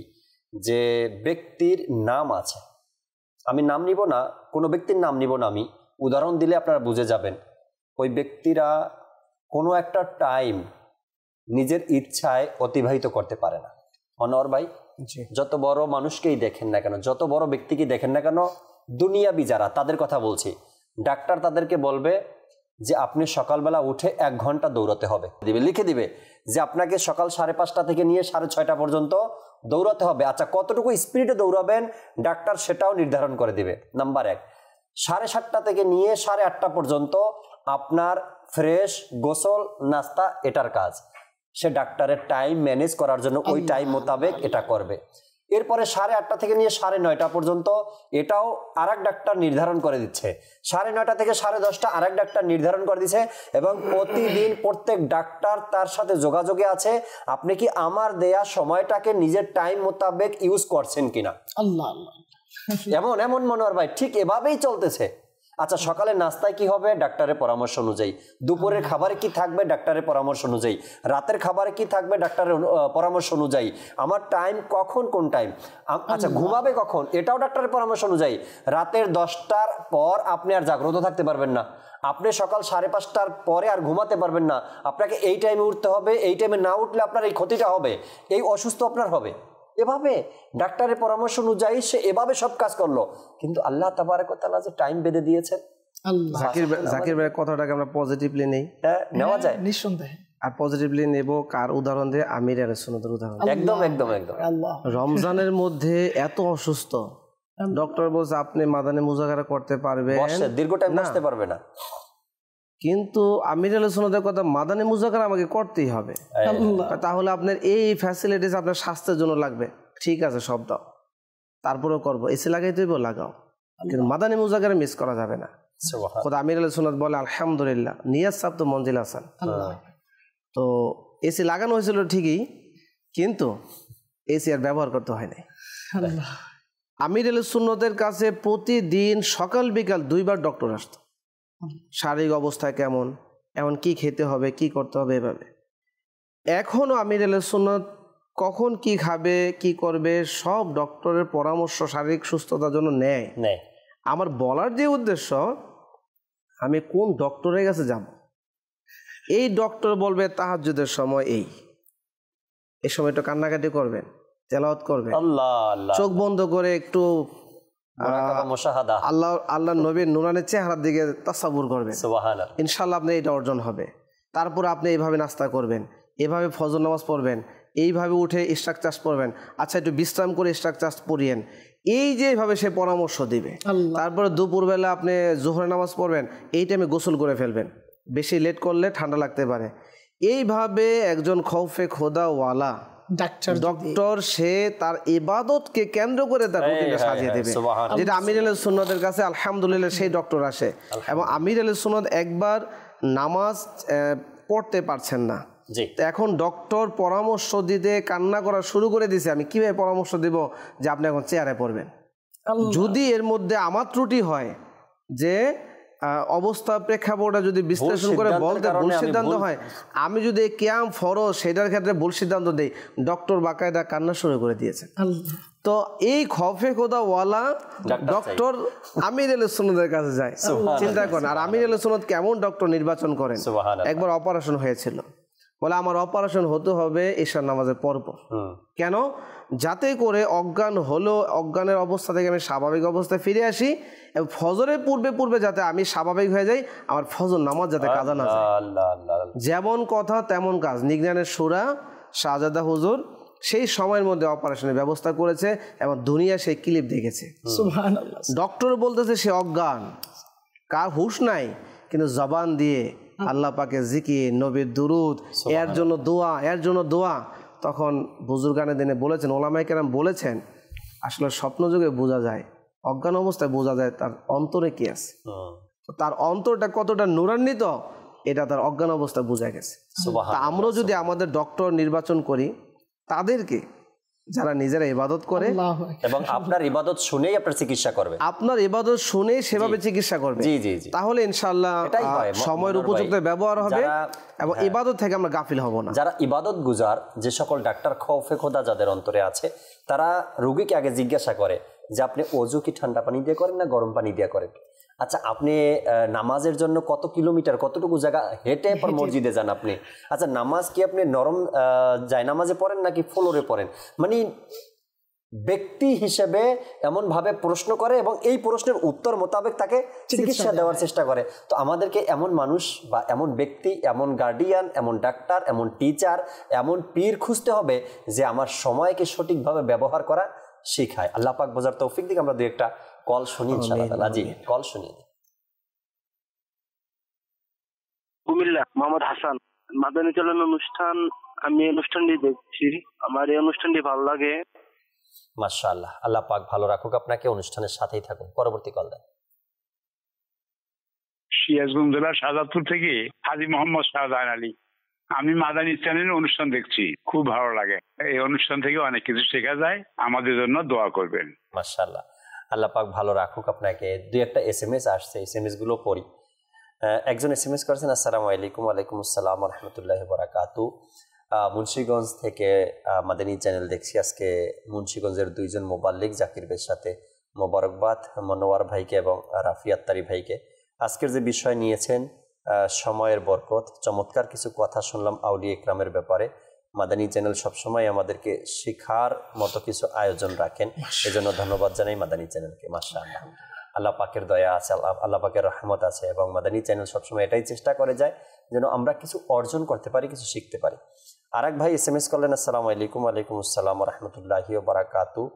যে ব্যক্তির নাম আছে, আমি নাম নিব না, কোনো ব্যক্তির নাম নিব না, আমি উদাহরণ দিলে আপনারা বুঝে যাবেন, ওই ব্যক্তিরা কোনো একটা টাইম নিজের ইচ্ছায় অতিবাহিত করতে পারে না। মনোহর ভাই, যত বড় মানুষকেই দেখেন না কেন, যত বড় ব্যক্তিকেই দেখেন না কেন, দুনিয়াবি যারা, তাদের কথা বলছি, ডাক্তার তাদেরকে বলবে যে আপনি সকালবেলা উঠে 1 ঘন্টা দৌড়াতে হবে, লিখে দিবে যে আপনাকে সকাল 5:30 থেকে নিয়ে 6:30 পর্যন্ত দৌড়াতে হবে। আচ্ছা, কতটুকু স্পিডে দৌড়াবেন ডাক্তার সেটাও নির্ধারণ করে দিবে। নাম্বার 1, 7:30 থেকে নিয়ে 8:30 পর্যন্ত আপনার ফ্রেশ, গোসল, নাস্তা, এটার কাজ। সে ডাক্তারের টাইম ম্যানেজ করার জন্য ওই টাইম মোতাবেক এটা করবে। এরপরে 8:30 থেকে নিয়ে 9:30 পর্যন্ত এটাও আরেক ডাক্তার নির্ধারণ করে দিচ্ছে। 9:30 থেকে 10:30 আরেক ডাক্তার নির্ধারণ করে দিচ্ছে, এবং প্রতিদিন প্রত্যেক ডাক্তার তার সাথে যোগাযোগে আছে আপনি কি আমার দেয়া সময়টাকে নিজের টাইম মোতাবেক ইউজ করছেন কিনা। আল্লাহ, এমন এমন মনোহর ভাই, ঠিক এভাবেই চলতেছে। আচ্ছা, সকালে নাস্তায় কি হবে ডাক্তারের পরামর্শ অনুযায়ী, দুপুরের খাবারে কি থাকবে ডাক্তারের পরামর্শ অনুযায়ী, রাতের খাবারে কি থাকবে ডাক্তারের পরামর্শ অনুযায়ী, আমার টাইম কখন, কোন টাইম, আচ্ছা ঘুমাবে কখন, এটাও ডাক্তারের পরামর্শ অনুযায়ী। রাতের 10টার পর আপনি আর জাগ্রত থাকতে পারবেন না, আপনি সকাল 5:30টার পরে আর ঘুমাতে পারবেন না, আপনাকে এই টাইমে উঠতে হবে, এই টাইমে না উঠলে আপনার এই ক্ষতিটা হবে, এই অসুস্থ আপনার হবে। এভাবে ডাক্তারের পরামর্শ অনুযায়ী সে এভাবে সব কাজ করলো, কিন্তু আল্লাহ তাবারক ওয়া তাআলা যে টাইম বেঁধে দিয়েছেন। জাকির ভাই কথাটাকে আমরা পজিটিভলি নেই, নেওয়া যায় নিঃসন্দেহে। আর পজিটিভলি নেব কার উদাহরণ দিয়ে? আমির আলাইহিস সালামের উদাহরণ। একদম একদম একদম। রমজানের মধ্যে এত অসুস্থ, ডক্টর বলছে আপনি মাদানী মুজাকারা করতে পারবেন, দীর্ঘ টাইম বসতে পারবে না, কিন্তু আমির আলাইহিস সালামের কথা মাদানী মুজাকারা আমাকে করতেই হবে। তাহলে আপনার এই ফ্যাসিলিটিস আপনার স্বাস্থ্যের জন্য লাগবে, ঠিক আছে সব দাও, তারপরেও করবো, এসি লাগাইতে হইব লাগাও, কিন্তু মাদানী মুজাকারা মিস করা যাবে না। আমির আলাইহিস সালাম বলে আলহামদুলিল্লাহ, নিয়াত সাব তো মঞ্জিল হাসান। তো এসি লাগানো হয়েছিল ঠিকই, কিন্তু এসি আর ব্যবহার করতে হয় নাই। আমির আলাইহিস সুন্নতের কাছে প্রতিদিন সকাল বিকাল 2 বার ডক্টর আসতো, শারীরিক অবস্থা কেমন, এমন কি খেতে হবে, কি করতে হবে, এভাবে। এখনো আমির আলাইহিস সুন্নত কখন কি খাবে, কি করবে, সব ডক্টরের পরামর্শ শারীরিক সুস্থতার জন্য নেয়। আমার বলার যে উদ্দেশ্য, আমি কোন ডক্টরের কাছে যাব, এই ডক্টর বলবে তাহাজ্জুদের সময় এই সময় একটু কান্নাকাটি করবেন, তেলাওয়াত করবেন, চোখ বন্ধ করে একটু আল্লাহ নবীর নুরানের চেহারার দিকে তাসাব্বুর করবেন, ইনশাআল্লাহ আপনি এটা অর্জন হবে। তারপর আপনি এইভাবে নাস্তা করবেন, এভাবে ফজর নামাজ পড়বেন, এইভাবে উঠে ইশরাক পড়বেন, আচ্ছা একটু বিশ্রাম করে ইশরাক পড়িয়েন, এই যে এইভাবে সে পরামর্শ দিবে। তারপরে দুপুরবেলা আপনি জোহরের নামাজ পড়বেন, এই টাইমে গোসল করে ফেলবেন, বেশি লেট করলে ঠান্ডা লাগতে পারে। এইভাবে একজন খৌফে খোদাওয়ালা ডক্টর সে তার ইবাদতকে কেন্দ্র করে তার রুটিনটা সাজিয়ে দেবে, যেটা আমির আলাইহিস সুন্নতের কাছে আলহামদুলিল্লাহ সেই ডক্টর আসে। এবং আমির আলাইহিস সুন্নত একবার নামাজ পড়তে পারছেন না, এখন ডক্টর পরামর্শ দিতে কান্না করা শুরু করে দিয়েছে, আমি কিভাবে পরামর্শ দিব যে আপনি এখন চেয়ারে পড়বেন। যদি এর মধ্যে আমার ত্রুটি হয়, যে অবস্থা প্রেক্ষাপটটা যদি বিশ্লেষণ করে বলতে ভুল সিদ্ধান্ত হয়, আমি যদি কিয়াম ফরজ সেটার ক্ষেত্রে ভুল সিদ্ধান্ত দেই, ডক্টর বাকায়দা কান্না শুরু করে দিয়েছে। তো এই খফে খোদাওয়ালা ডক্টর আমির আলাইহিস সুন্নতের কাছে যায়, চিন্তা করেন। আর আমির আলাইহিস সুন্নত কেমন ডক্টর নির্বাচন করেন। একবার অপারেশন হয়েছিল, বলে আমার অপারেশন হতে হবে ঈশার নামাজের পরপর। কেন? যাতে করে অজ্ঞান হলো, অজ্ঞানের অবস্থা থেকে আমি স্বাভাবিক অবস্থায় ফিরে আসি, এবং ফজরের পূর্বে যাতে আমি স্বাভাবিক হয়ে যাই, আমার ফজর নামাজ যাতে কাজা না যায়। যেমন কথা তেমন কাজ। নিগ্রানের সুরা শাহজাদা হুজুর সেই সময়ের মধ্যে অপারেশনের ব্যবস্থা করেছে, এবং দুনিয়া সেই ক্লিপ দেখেছে। ডক্টর বলতেছে সে অজ্ঞান, কার হুঁশ নাই, কিন্তু জবান দিয়ে আল্লাহ পাকে জিকির, নবীর দুরুদ, এর জন্য দোয়া। তখন বুজুর্গানে দিনে বলেছেন, ওলামায়ে কেরাম বলেছেন, আসলে স্বপ্নযোগে বোঝা যায়, অজ্ঞান অবস্থায় বোঝা যায় তার অন্তরে কি আছে, তার অন্তরটা কতটা নূরান্বিত, এটা তার অজ্ঞান অবস্থা বোঝা গেছে। সুবহানাল্লাহ। তা আমরাও যদি আমাদের ডক্টর নির্বাচন করি, তাদেরকে যারা নিজেরা ইবাদত করে আল্লাহু আকবার। এবং আপনার ইবাদত শুনেই আপনার চিকিৎসা করবে, আপনার ইবাদত শুনে সেভাবে চিকিৎসা করবে, জি জি জি, তাহলে ইনশাআল্লাহ এটাই হয়। সময়ের মনোহর উপযুক্ত ভাই, ব্যবহার হবে যারা- এবং ইবাদত থেকে আমরা গাফিল হব না। যারা ইবাদত গুজার, যে সকল ডাক্তার খৌফে খোদা যাদের অন্তরে আছে, তারা রোগীকে আগে জিজ্ঞাসা করে যে আপনি অজু কি ঠান্ডা পানি দিয়ে করেন না গরম পানি দিয়ে করেন? আচ্ছা, আপনি নামাজের জন্য কত কিলোমিটার কতটুকু জায়গা হেঁটে পর মসজিদে যান আপনি? আচ্ছা, নামাজ কি আপনি নরম জায়নামাজে পড়েন নাকি ফ্লোরে পড়েন? মানে ব্যক্তি হিসেবে এমন ভাবে প্রশ্ন করে এবং এই প্রশ্নের উত্তর মোতাবেক তাকে চিকিৎসা দেওয়ার চেষ্টা করে। তো আমাদেরকে এমন মানুষ বা এমন ব্যক্তি, এমন গার্ডিয়ান, এমন ডাক্তার, এমন টিচার, এমন পীর খুঁজতে হবে যে আমার সময়কে সঠিকভাবে ব্যবহার করা শেখায়। আল্লাহ পাক বোঝার তৌফিক দিক। আমরা দুই একটা কল শুনি ইনশাআল্লাহ। জি, কল শুনি। কুমিল্লা, মোহাম্মদ হাসান। মাদানী চ্যানেল অনুষ্ঠান, আমি অনুষ্ঠানটি দেখছি, আমার এই অনুষ্ঠানটি ভালো লাগে। মাশাআল্লাহ, আল্লাহ পাক ভালো রাখুক আপনাকে, অনুষ্ঠানের সাথেই থাকুন। পরবর্তী কল দেন। সিরাজগঞ্জ জেলার শাহজাদপুর থেকে হাজী মোহাম্মদ শাহজাহান আলী। আমি মাদানী চ্যানেলের অনুষ্ঠান দেখছি, খুব ভালো লাগে। এই অনুষ্ঠান থেকে অনেক কিছু শেখা যায়, আমাদের জন্য দোয়া করবেন। মাশাআল্লাহ, আল্লাহ পাক ভালো রাখুক আপনাকে। দুই একটা SMS আসছে, SMS গুলো পড়ি। একজন SMS করেছেন, আসসালামু আলাইকুম। ওয়ালাইকুম আসসালাম ওয়া রাহমাতুল্লাহি ওয়া বারাকাতুহু। মুন্সিগঞ্জ থেকে মাদানী চ্যানেল দেখছি। আজকে মুন্সিগঞ্জের দুইজন মোবাল্লিগ জাকির ভাইয়ের সাথে মোবারকবাদ, মনোয়ার ভাইকে এবং রাফি আত্তারি ভাইকে। আজকের যে বিষয় নিয়েছেন সময়ের বরকত, চমৎকার কিছু কথা শুনলাম আউলিয়া ইকরামের ব্যাপারে। মাদানী চ্যানেল সবসময় আমাদেরকে শিখার মতো কিছু আয়োজন রাখেন, এজন্য ধন্যবাদ জানাই মাদানী চ্যানেলকে। মাশাআল্লাহ, আল্লাহ পাকের দয়া আছে, আল্লাহ পাকের রহমত আছে এবং মাদানী চ্যানেল সবসময় এটাই চেষ্টা করে যায় যেন আমরা কিছু অর্জন করতে পারি, কিছু শিখতে পারি। আর এক ভাই SMS করলেন, আসসালামু আলাইকুম। ওয়ালাইকুম আসসালাম ওয়া রাহমাতুল্লাহি ওয়া বারাকাতুহু।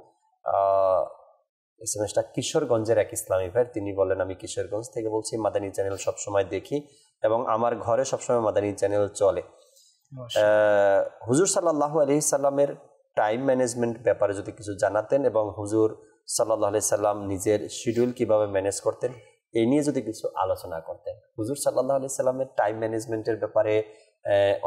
SMS-টা কিশোরগঞ্জের এক ইসলামী ভাই, তিনি বলেন, আমি কিশোরগঞ্জ থেকে বলছি, মাদানী চ্যানেল সবসময় দেখি এবং আমার ঘরে সবসময় মাদানী চ্যানেল চলে। হুজুর সাল্লাল্লাহু আলাইহি সাল্লামের টাইম ম্যানেজমেন্ট ব্যাপারে যদি কিছু জানাতেন এবং হুজুর সাল্লাল্লাহু আলাইহি সাল্লাম নিজের শিডিউল কিভাবে ম্যানেজ করতেন, এই নিয়ে যদি কিছু আলোচনা করতেন। হুজুর সাল্লাল্লাহু আলাইহি সাল্লামের টাইম ম্যানেজমেন্টের ব্যাপারে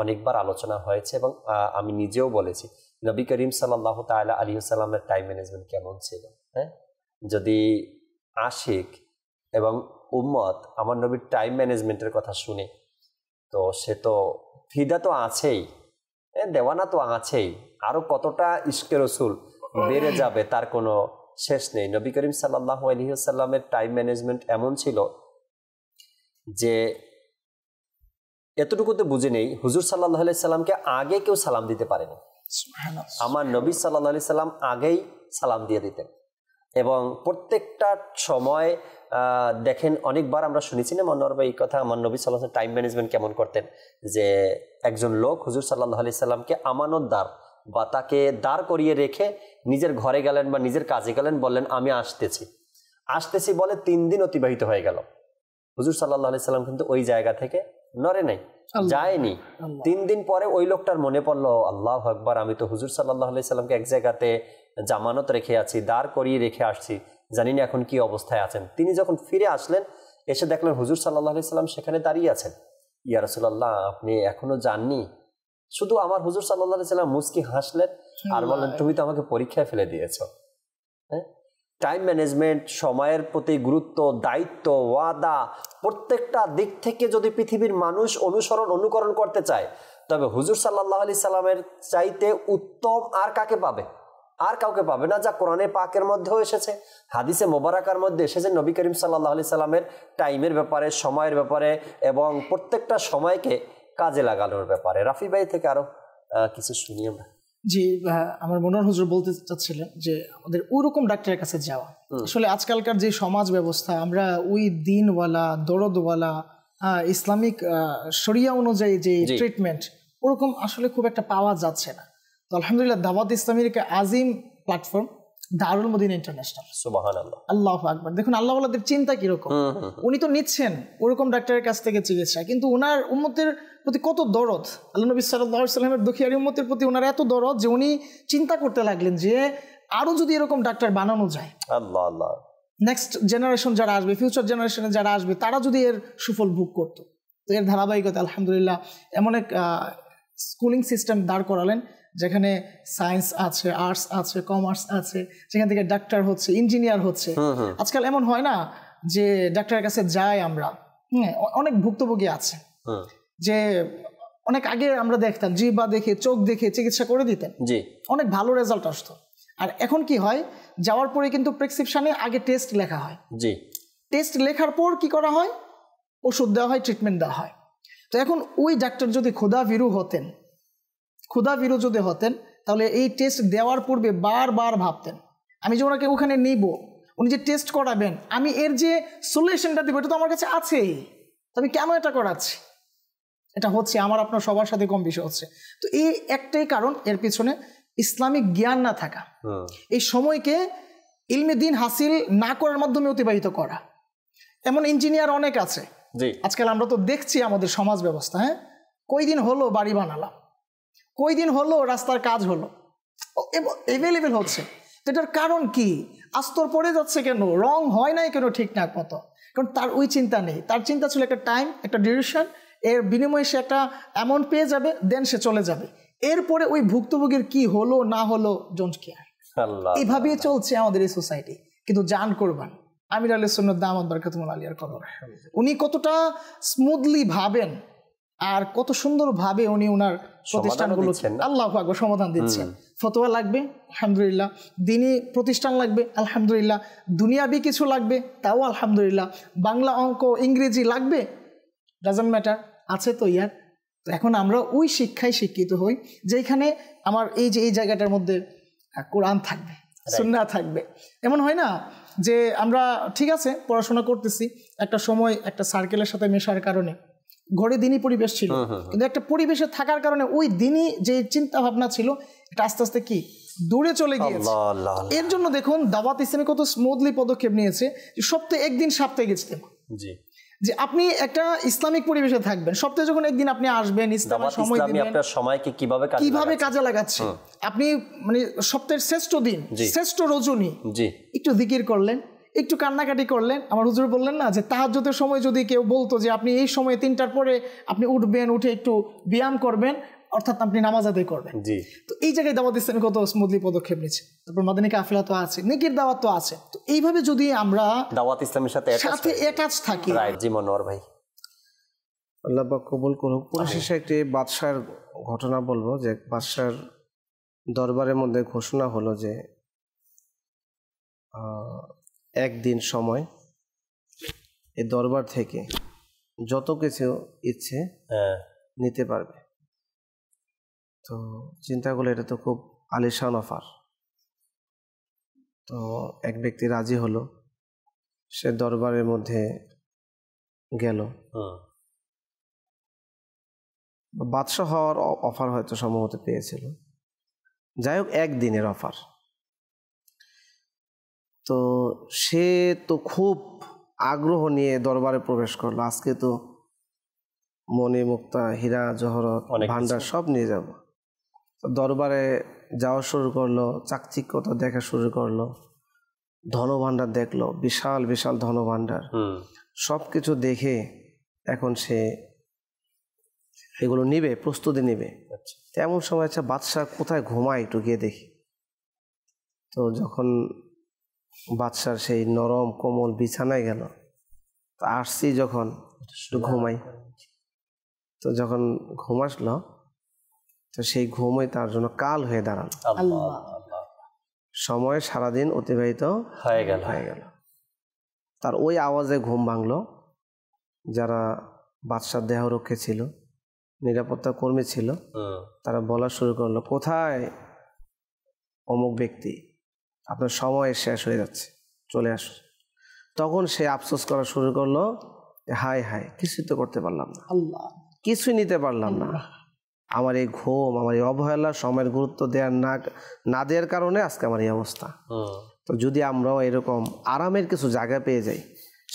অনেকবার আলোচনা হয়েছে এবং আমি নিজেও বলেছি নবী করিম সাল্লাল্লাহু তাআলা আলাইহি ওয়াসাল্লামের টাইম ম্যানেজমেন্ট কেমন ছিল। হ্যাঁ, যদি আশিক এবং উম্মত আমার নবীর টাইম ম্যানেজমেন্টের কথা শুনে, তো সে তো ফিদা তো আছেই, দেওয়ানা তো আছেই, আরো কতটা ইশকে রসুল বেড়ে যাবে তার কোনো শেষ নেই। নবী করিম সাল্লাল্লাহু আলাইহি ওয়াসাল্লামের টাইম ম্যানেজমেন্ট এমন ছিল যে এতটুকুতে বুঝে নেই, হুজুর সাল্লাল্লাহু আলাইহি সাল্লামকে আগে কেউ সালাম দিতে পারেনি। আমার নবী সাল্লাল্লাহু আলাইহি সাল্লাম আগেই সালাম দিয়ে দিতেন এবং প্রত্যেকটা সময় দেখেন, অনেকবার আমরা শুনেছি না মনোহর ভাই এই কথা, আমার নবী সাল্লাল্লাহু আলাইহি ওয়াসাল্লাম টাইম ম্যানেজমেন্ট কেমন করতেন, যে একজন লোক হুজুর সাল্লাল্লাহু আলাইহি সাল্লামকে আমানতদার বা তাকে দাঁড় করিয়ে রেখে নিজের ঘরে গেলেন বা নিজের কাজে গেলেন, বললেন আমি আসতেছি বলে 3 দিন অতিবাহিত হয়ে গেল। হুজুর সাল্লাল্লাহু আলাইহি সাল্লাম কিন্তু ওই জায়গা থেকে নড়ে নাই, যায়নি। 3 দিন পরে ওই লোকটার মনে পড়লো, আল্লাহু আকবার, আমি তো হুজুর সাল্লাল্লাহু আলাইহি সাল্লামকে এক জায়গাতে জামানত রেখে আছি, দাঁড় করিয়ে রেখে আসছি, জানি না এখন কি অবস্থায় আছেন। তিনি যখন ফিরে আসলেন, এসে দেখলেন হুজুর সাল্লাল্লাহু আলাইহি সাল্লাম সেখানে দাঁড়িয়ে আছেন। ইয়া রাসূলুল্লাহ, আপনি এখনো যাননি? শুধু আমার হুজুর সাল্লাল্লাহু আলাইহি সাল্লাম মুস্কি হাসলেন আর বললেন, তুমি তো আমাকে পরীক্ষায় ফেলে দিয়েছো। হ্যাঁ, টাইম ম্যানেজমেন্ট, সময়ের প্রতি গুরুত্ব, দায়িত্ব, ওয়াদা, প্রত্যেকটা দিক থেকে যদি পৃথিবীর মানুষ অনুকরণ করতে চায়, তবে হুজুর সাল্লাল্লাহু আলাইহি সাল্লামের চাইতে উত্তম আর কাকে পাবে? আর কাউকে পাবে না। যা কোরআনে পাকের মধ্যেও এসেছে, হাদিসে মোবারকার মধ্যে এসেছে নবী করিম সাল্লাল্লাহু আলাইহি সাল্লামের টাইমের ব্যাপারে, সময়ের ব্যাপারে এবং প্রত্যেকটা সময়কে কাজে লাগানোর ব্যাপারে। রাফি ভাই থেকে আরো কিছু শুনি আমরা। জি, আমার মনোহর হুজুর বলতে চাচ্ছিলেন যে আমাদের ওইরকম ডাক্তারের কাছে যাওয়া। আসলে আজকালকার যে সমাজ ব্যবস্থা, আমরা ওই দিনওয়ালা, দরদওয়ালা, ইসলামিক শরিয়া অনুযায়ী যে ট্রিটমেন্ট, ওরকম আসলে খুব একটা পাওয়া যাচ্ছে না। তো আলহামদুলিল্লাহ, দাওয়াত ইসলামীর একটা আজিম প্ল্যাটফর্ম দারুল মদিনা ইন্টারন্যাশনাল। সুবহানাল্লাহ, আল্লাহু আকবার। দেখুন আল্লাহ ওয়ালাদের চিন্তা কিরকম। উনি তো নিচ্ছেন ওরকম ডাক্তারের কাছ থেকে চিকিৎসা, কিন্তু ওনার উম্মতের প্রতি কত দরদ। আল্লাহ নবী সাল্লাল্লাহু আলাইহি সাল্লামের দুখিয়ারি উম্মতের প্রতি ওনার এত দরদ যে উনি চিন্তা করতে লাগলেন যে আরো যদি এরকম ডাক্তার বানানো যায়, আল্লাহ আল্লাহ, নেক্সট জেনারেশন যারা আসবে, ফিউচার জেনারেশনে যারা আসবে, তারা যদি এর সুফল ভোগ করতো। তো এর ধারাবাহিকতা আলহামদুলিল্লাহ এমন এক স্কুলিং সিস্টেম দাঁড় করালেন যেখানে সায়েন্স আছে, আর্টস আছে, কমার্স আছে, যেখান থেকে ডাক্তার হচ্ছে, ইঞ্জিনিয়ার হচ্ছে। আজকাল এমন হয় না যে ডাক্তারের কাছে যাই আমরা, অনেক ভুক্তভোগী আছে যে অনেক আগে আমরা দেখতাম জিহ্বা দেখে, চোখ দেখে চিকিৎসা করে দিতেন, অনেক ভালো রেজাল্ট আসতো। আর এখন কি হয়, যাওয়ার পরে কিন্তু প্রেসক্রিপশনে আগে টেস্ট লেখা হয়, টেস্ট লেখার পর কি করা হয়, ওষুধ দেওয়া হয়, ট্রিটমেন্ট দেওয়া হয়। তো এখন ওই ডাক্তার যদি ক্ষুধাভীরু যদি হতেন তাহলে এই টেস্ট দেওয়ার পূর্বে বারবার ভাবতেন, আমি যে ওনাকে ওখানে নিব, উনি যে টেস্ট করাবেন, আমি এর যে সলিউশনটা দিব এটা তো আমার কাছে আছেই, তো আমি কেন এটা করাচ্ছি? এটা হচ্ছে আমার আপনার সবার সাথে কম বেশি হচ্ছে। তো এই একটাই কারণ, এর পিছনে ইসলামিক জ্ঞান না থাকা, এই সময়কে ইলমে দ্বীন হাসিল না করার মাধ্যমে অতিবাহিত করা। এমন ইঞ্জিনিয়ার অনেক আছে আজকাল, আমরা তো দেখছি আমাদের সমাজ ব্যবস্থা, কয়দিন হলো বাড়ি বানালাম, কয়দিন হলো রাস্তার কাজ হলো, অ্যাভেলেবেল হচ্ছে। তো এটার কারণ কি? আস্তর পড়ে যাচ্ছে কেন, রং হয় নাই কেন ঠিকঠাক মতো? কারণ তার ওই চিন্তা নেই, তার চিন্তা ছিল একটা টাইম, একটা ডিউরেশন, এর বিনিময়ে সে একটা অ্যামাউন্ট পেয়ে যাবে, দেন সে চলে যাবে। এরপরে ওই ভুক্তভোগীর কি হলো না হলো ডোন্ট কেয়ার। এইভাবেই চলছে আমাদের এই সোসাইটি। কিন্তু জান কোরবান আমির আলী সুন্নাত দামাত বারাকাতুহুল আলিয়ার কদর, উনি কতটা স্মুথলি ভাবেন আর কত সুন্দর ভাবে উনি ওনার প্রতিষ্ঠানগুলো আল্লাহু আকবার সমাধান দিচ্ছেন। ফতোয়া লাগবে আলহামদুলিল্লাহ, দ্বীনি প্রতিষ্ঠান লাগবে আলহামদুলিল্লাহ, দুনিয়াবি কিছু লাগবে তাও আলহামদুলিল্লাহ, বাংলা অঙ্ক ইংরেজি লাগবে, ডাজন্ট ম্যাটার, আছে তো ইয়ার। তো এখন আমরা ওই শিক্ষায় শিক্ষিত হই যেখানে আমার এই যে এই জায়গাটার মধ্যে কোরআন থাকবে, সুন্নাহ থাকবে। এমন হয় না যে আমরা ঠিক আছে পড়াশোনা করতেছি, একটা সময় একটা সার্কেলের সাথে মেশার কারণে ঘরে দিনই পরিবেশ ছিল, কিন্তু একটা পরিবেশে থাকার কারণে ওই দিনই যে চিন্তা ভাবনা ছিল এটা আস্তে আস্তে কি দূরে চলে গিয়েছে। এর জন্য দেখুন দাওয়াত ইসলামী কত স্মুথলি পদক্ষেপ নিয়েছে যে সপ্তাহে একদিন সাপ্তাহিক ইজতেমা, যে আপনি একটা ইসলামিক পরিবেশে থাকবেন, সপ্তাহে যখন একদিন আপনি আসবেন, ইসলামের সময় দিবেন, আপনার সময়কে কিভাবে কাজে লাগাচ্ছেন, আপনি মানে সপ্তাহের শ্রেষ্ঠ দিন, শ্রেষ্ঠ রজনী, একটু জিকির করলেন, একটু কান্নাকাটি করলেন। আমার হুজুর বললেন না যে তাহাজ্জুদের সময় যদি কেউ বলতো যে আপনি এই সময় 3টার পরে আপনি উঠবেন, উঠে একটু ব্যায়াম করবেন, অর্থাৎ আপনি নামাজ আদায় করবেন। তো এই জায়গায় দাওয়াত ইসলামী কত স্মুথলি পদক্ষেপ নিচ্ছে। তারপর মাদানী কাফেলা তো আছে, নেকির দাওয়াত তো আছে। তো এইভাবে যদি আমরা দাওয়াত ইসলামের সাথে অ্যাটাচ থাকি, জি মনোয়ার ভাই, আল্লাহ পাক কবুল করুক। পরিশেষে একটি বাদশার ঘটনা বলবো, যে বাদশার দরবারের মধ্যে ঘোষণা হলো যে একদিন সময় এই দরবার থেকে যত কিছু ইচ্ছে নিতে পারবে। তো চিন্তা করলে এটা তো খুব আলিশান অফার। তো এক ব্যক্তি রাজি হলো, সে দরবারের মধ্যে গেল। বাদশাহ হওয়ার অফার হয়তো সম্ভবত পেয়েছিল, যাই হোক একদিনের অফার। তো সে তো খুব আগ্রহ নিয়ে দরবারে প্রবেশ করলো, আজকে তো মণি মুক্তা হীরা জহরত ভান্ডার সব নিয়ে যাব। দরবারে যাওয়া শুরু করলো, চাকচিক্যতা দেখা শুরু করলো, ধনভাণ্ডার দেখলো, বিশাল বিশাল ধনভাণ্ডার, সব কিছু দেখে এখন সে এগুলো নিবে, প্রস্তুতি নিবে। এমন সময় আচ্ছা বাদশাহ কোথায় ঘুমায় একটু গিয়ে দেখি। তো যখন বাদশার সেই নরম কোমল বিছানায় গেল, তো আসছি যখন একটু ঘুমাই, তো যখন ঘুম আসলো তো সেই ঘুমই তার জন্য কাল হয়ে দাঁড়ালো। সময় সারাদিন অতিবাহিত হয়ে গেল। তার ওই আওয়াজে ঘুম ভাঙলো। যারা বাদশার দেহরক্ষী ছিল, নিরাপত্তা কর্মী ছিল, তারা বলা শুরু করলো, কোথায় অমুক ব্যক্তি, আপনার সময় শেষ হয়ে যাচ্ছে, চলে আসুন। তখন সে আফসোস করা শুরু করলো, হায় হায় কিছুই তো করতে পারলাম না, কিছুই নিতে পারলাম না, আমার এই ঘুম, আমার এই অবহেলা, সময়ের গুরুত্ব না দেওয়ার কারণে আজকে আমার এই অবস্থা। তো যদি আমরাও এরকম আরামের কিছু জায়গা পেয়ে যাই,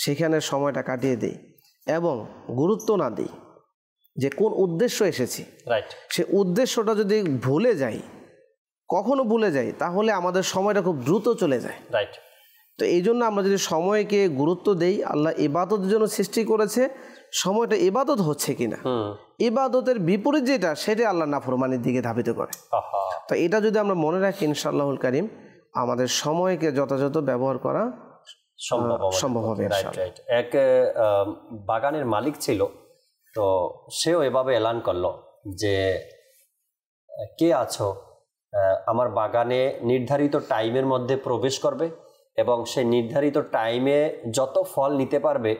সেখানে সময়টা কাটিয়ে দিই এবং গুরুত্ব না দিই যে কোন উদ্দেশ্য এসেছি, সে উদ্দেশ্যটা যদি কখনো ভুলে যাই, তাহলে আমাদের সময়টা খুব দ্রুত চলে যায়। তো তো এই জন্য আমরা যদি সময়কে গুরুত্ব দেই, আল্লাহ ইবাদতের জন্য সৃষ্টি করেছে, সময়টা ইবাদত হচ্ছে কিনা, ইবাদতের বিপরীত যেটা সেটা আল্লাহ নাফরমানির দিকে ধাবিত করে। তো এটা যদি আমরা মনে রাখি ইনশাআল্লাহুল কারীম আমাদের সময়কে যথাযথ ব্যবহার করা সম্ভব হবে। এক বাগানের মালিক ছিল, তো সেও এভাবে এলান করলো যে কে আছো, আমার বাগানে নির্ধারিত টাইমের মধ্যে প্রবেশ করবে এবং সেই নির্ধারিত টাইমে যত ফল নিতে পারবে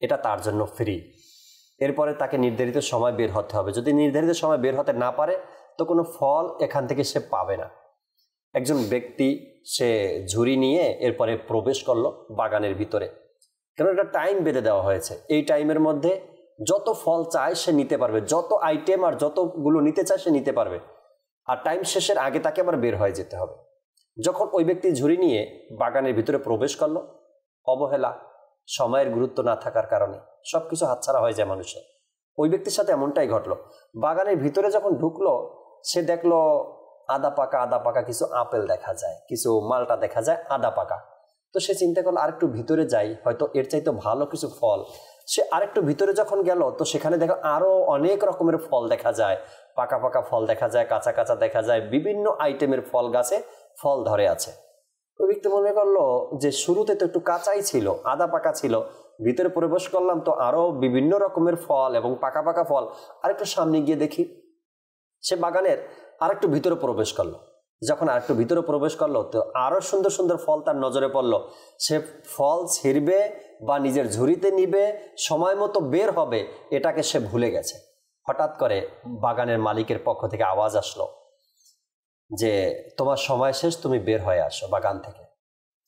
এটা তার জন্য ফ্রি। এরপরে তাকে নির্ধারিত সময় বের হতে হবে, যদি নির্ধারিত সময় বের হতে না পারে তো কোনো ফল এখান থেকে সে পাবে না। একজন ব্যক্তি সে ঝুড়ি নিয়ে এরপরে প্রবেশ করলো বাগানের ভিতরে, কেন এটা টাইম বেঁধে দেওয়া হয়েছে, এই টাইমের মধ্যে যত ফল চায় সে নিতে পারবে, যত আইটেম আর যতগুলো নিতে চায় সে নিতে পারবে, আর টাইম শেষের আগে তাকে আবার বের হয়ে যেতে হবে। যখন ওই ব্যক্তি ঝুড়ি নিয়ে বাগানের ভিতরে প্রবেশ করলো, অবহেলা, সময়ের গুরুত্ব না থাকার কারণে সব কিছু হাতছাড়া হয়ে যায় মানুষের। ওই ব্যক্তির সাথে এমনটাই ঘটলো। বাগানের ভিতরে যখন ঢুকলো সে দেখলো আদা পাকা কিছু আপেল দেখা যায়, কিছু মালটা দেখা যায় আদা পাকা। তো সে চিন্তা করলো আরেকটু ভিতরে যাই, হয়তো এর চাইতে ভালো কিছু ফল। সে আরেকটু ভিতরে যখন গেল তো সেখানে দেখো আরো অনেক রকমের ফল দেখা যায়, পাকা ফল দেখা যায়, কাঁচা দেখা যায়, বিভিন্ন আইটেমের ফল গাছে ফল ধরে আছে। ওই ব্যক্তি মনে করলো যে শুরুতে তো একটু কাঁচাই ছিল, আদা পাকা ছিল, ভিতরে প্রবেশ করলাম তো আরো বিভিন্ন রকমের ফল এবং পাকা ফল, আরেকটু সামনে গিয়ে দেখি। সে বাগানের আরেকটু ভিতরে প্রবেশ করলো, যখন আরেকটু ভিতরে প্রবেশ করলো তো আরো সুন্দর ফল তার নজরে পড়লো। সে ফল ছিঁড়বে বা নিজের ঝুড়িতে নিবে, সময় মতো বের হবে, এটাকে সে ভুলে গেছে। হঠাৎ করে বাগানের মালিকের পক্ষ থেকে আওয়াজ আসলো যে তোমার সময় শেষ, তুমি বের হয়ে আসো বাগান থেকে।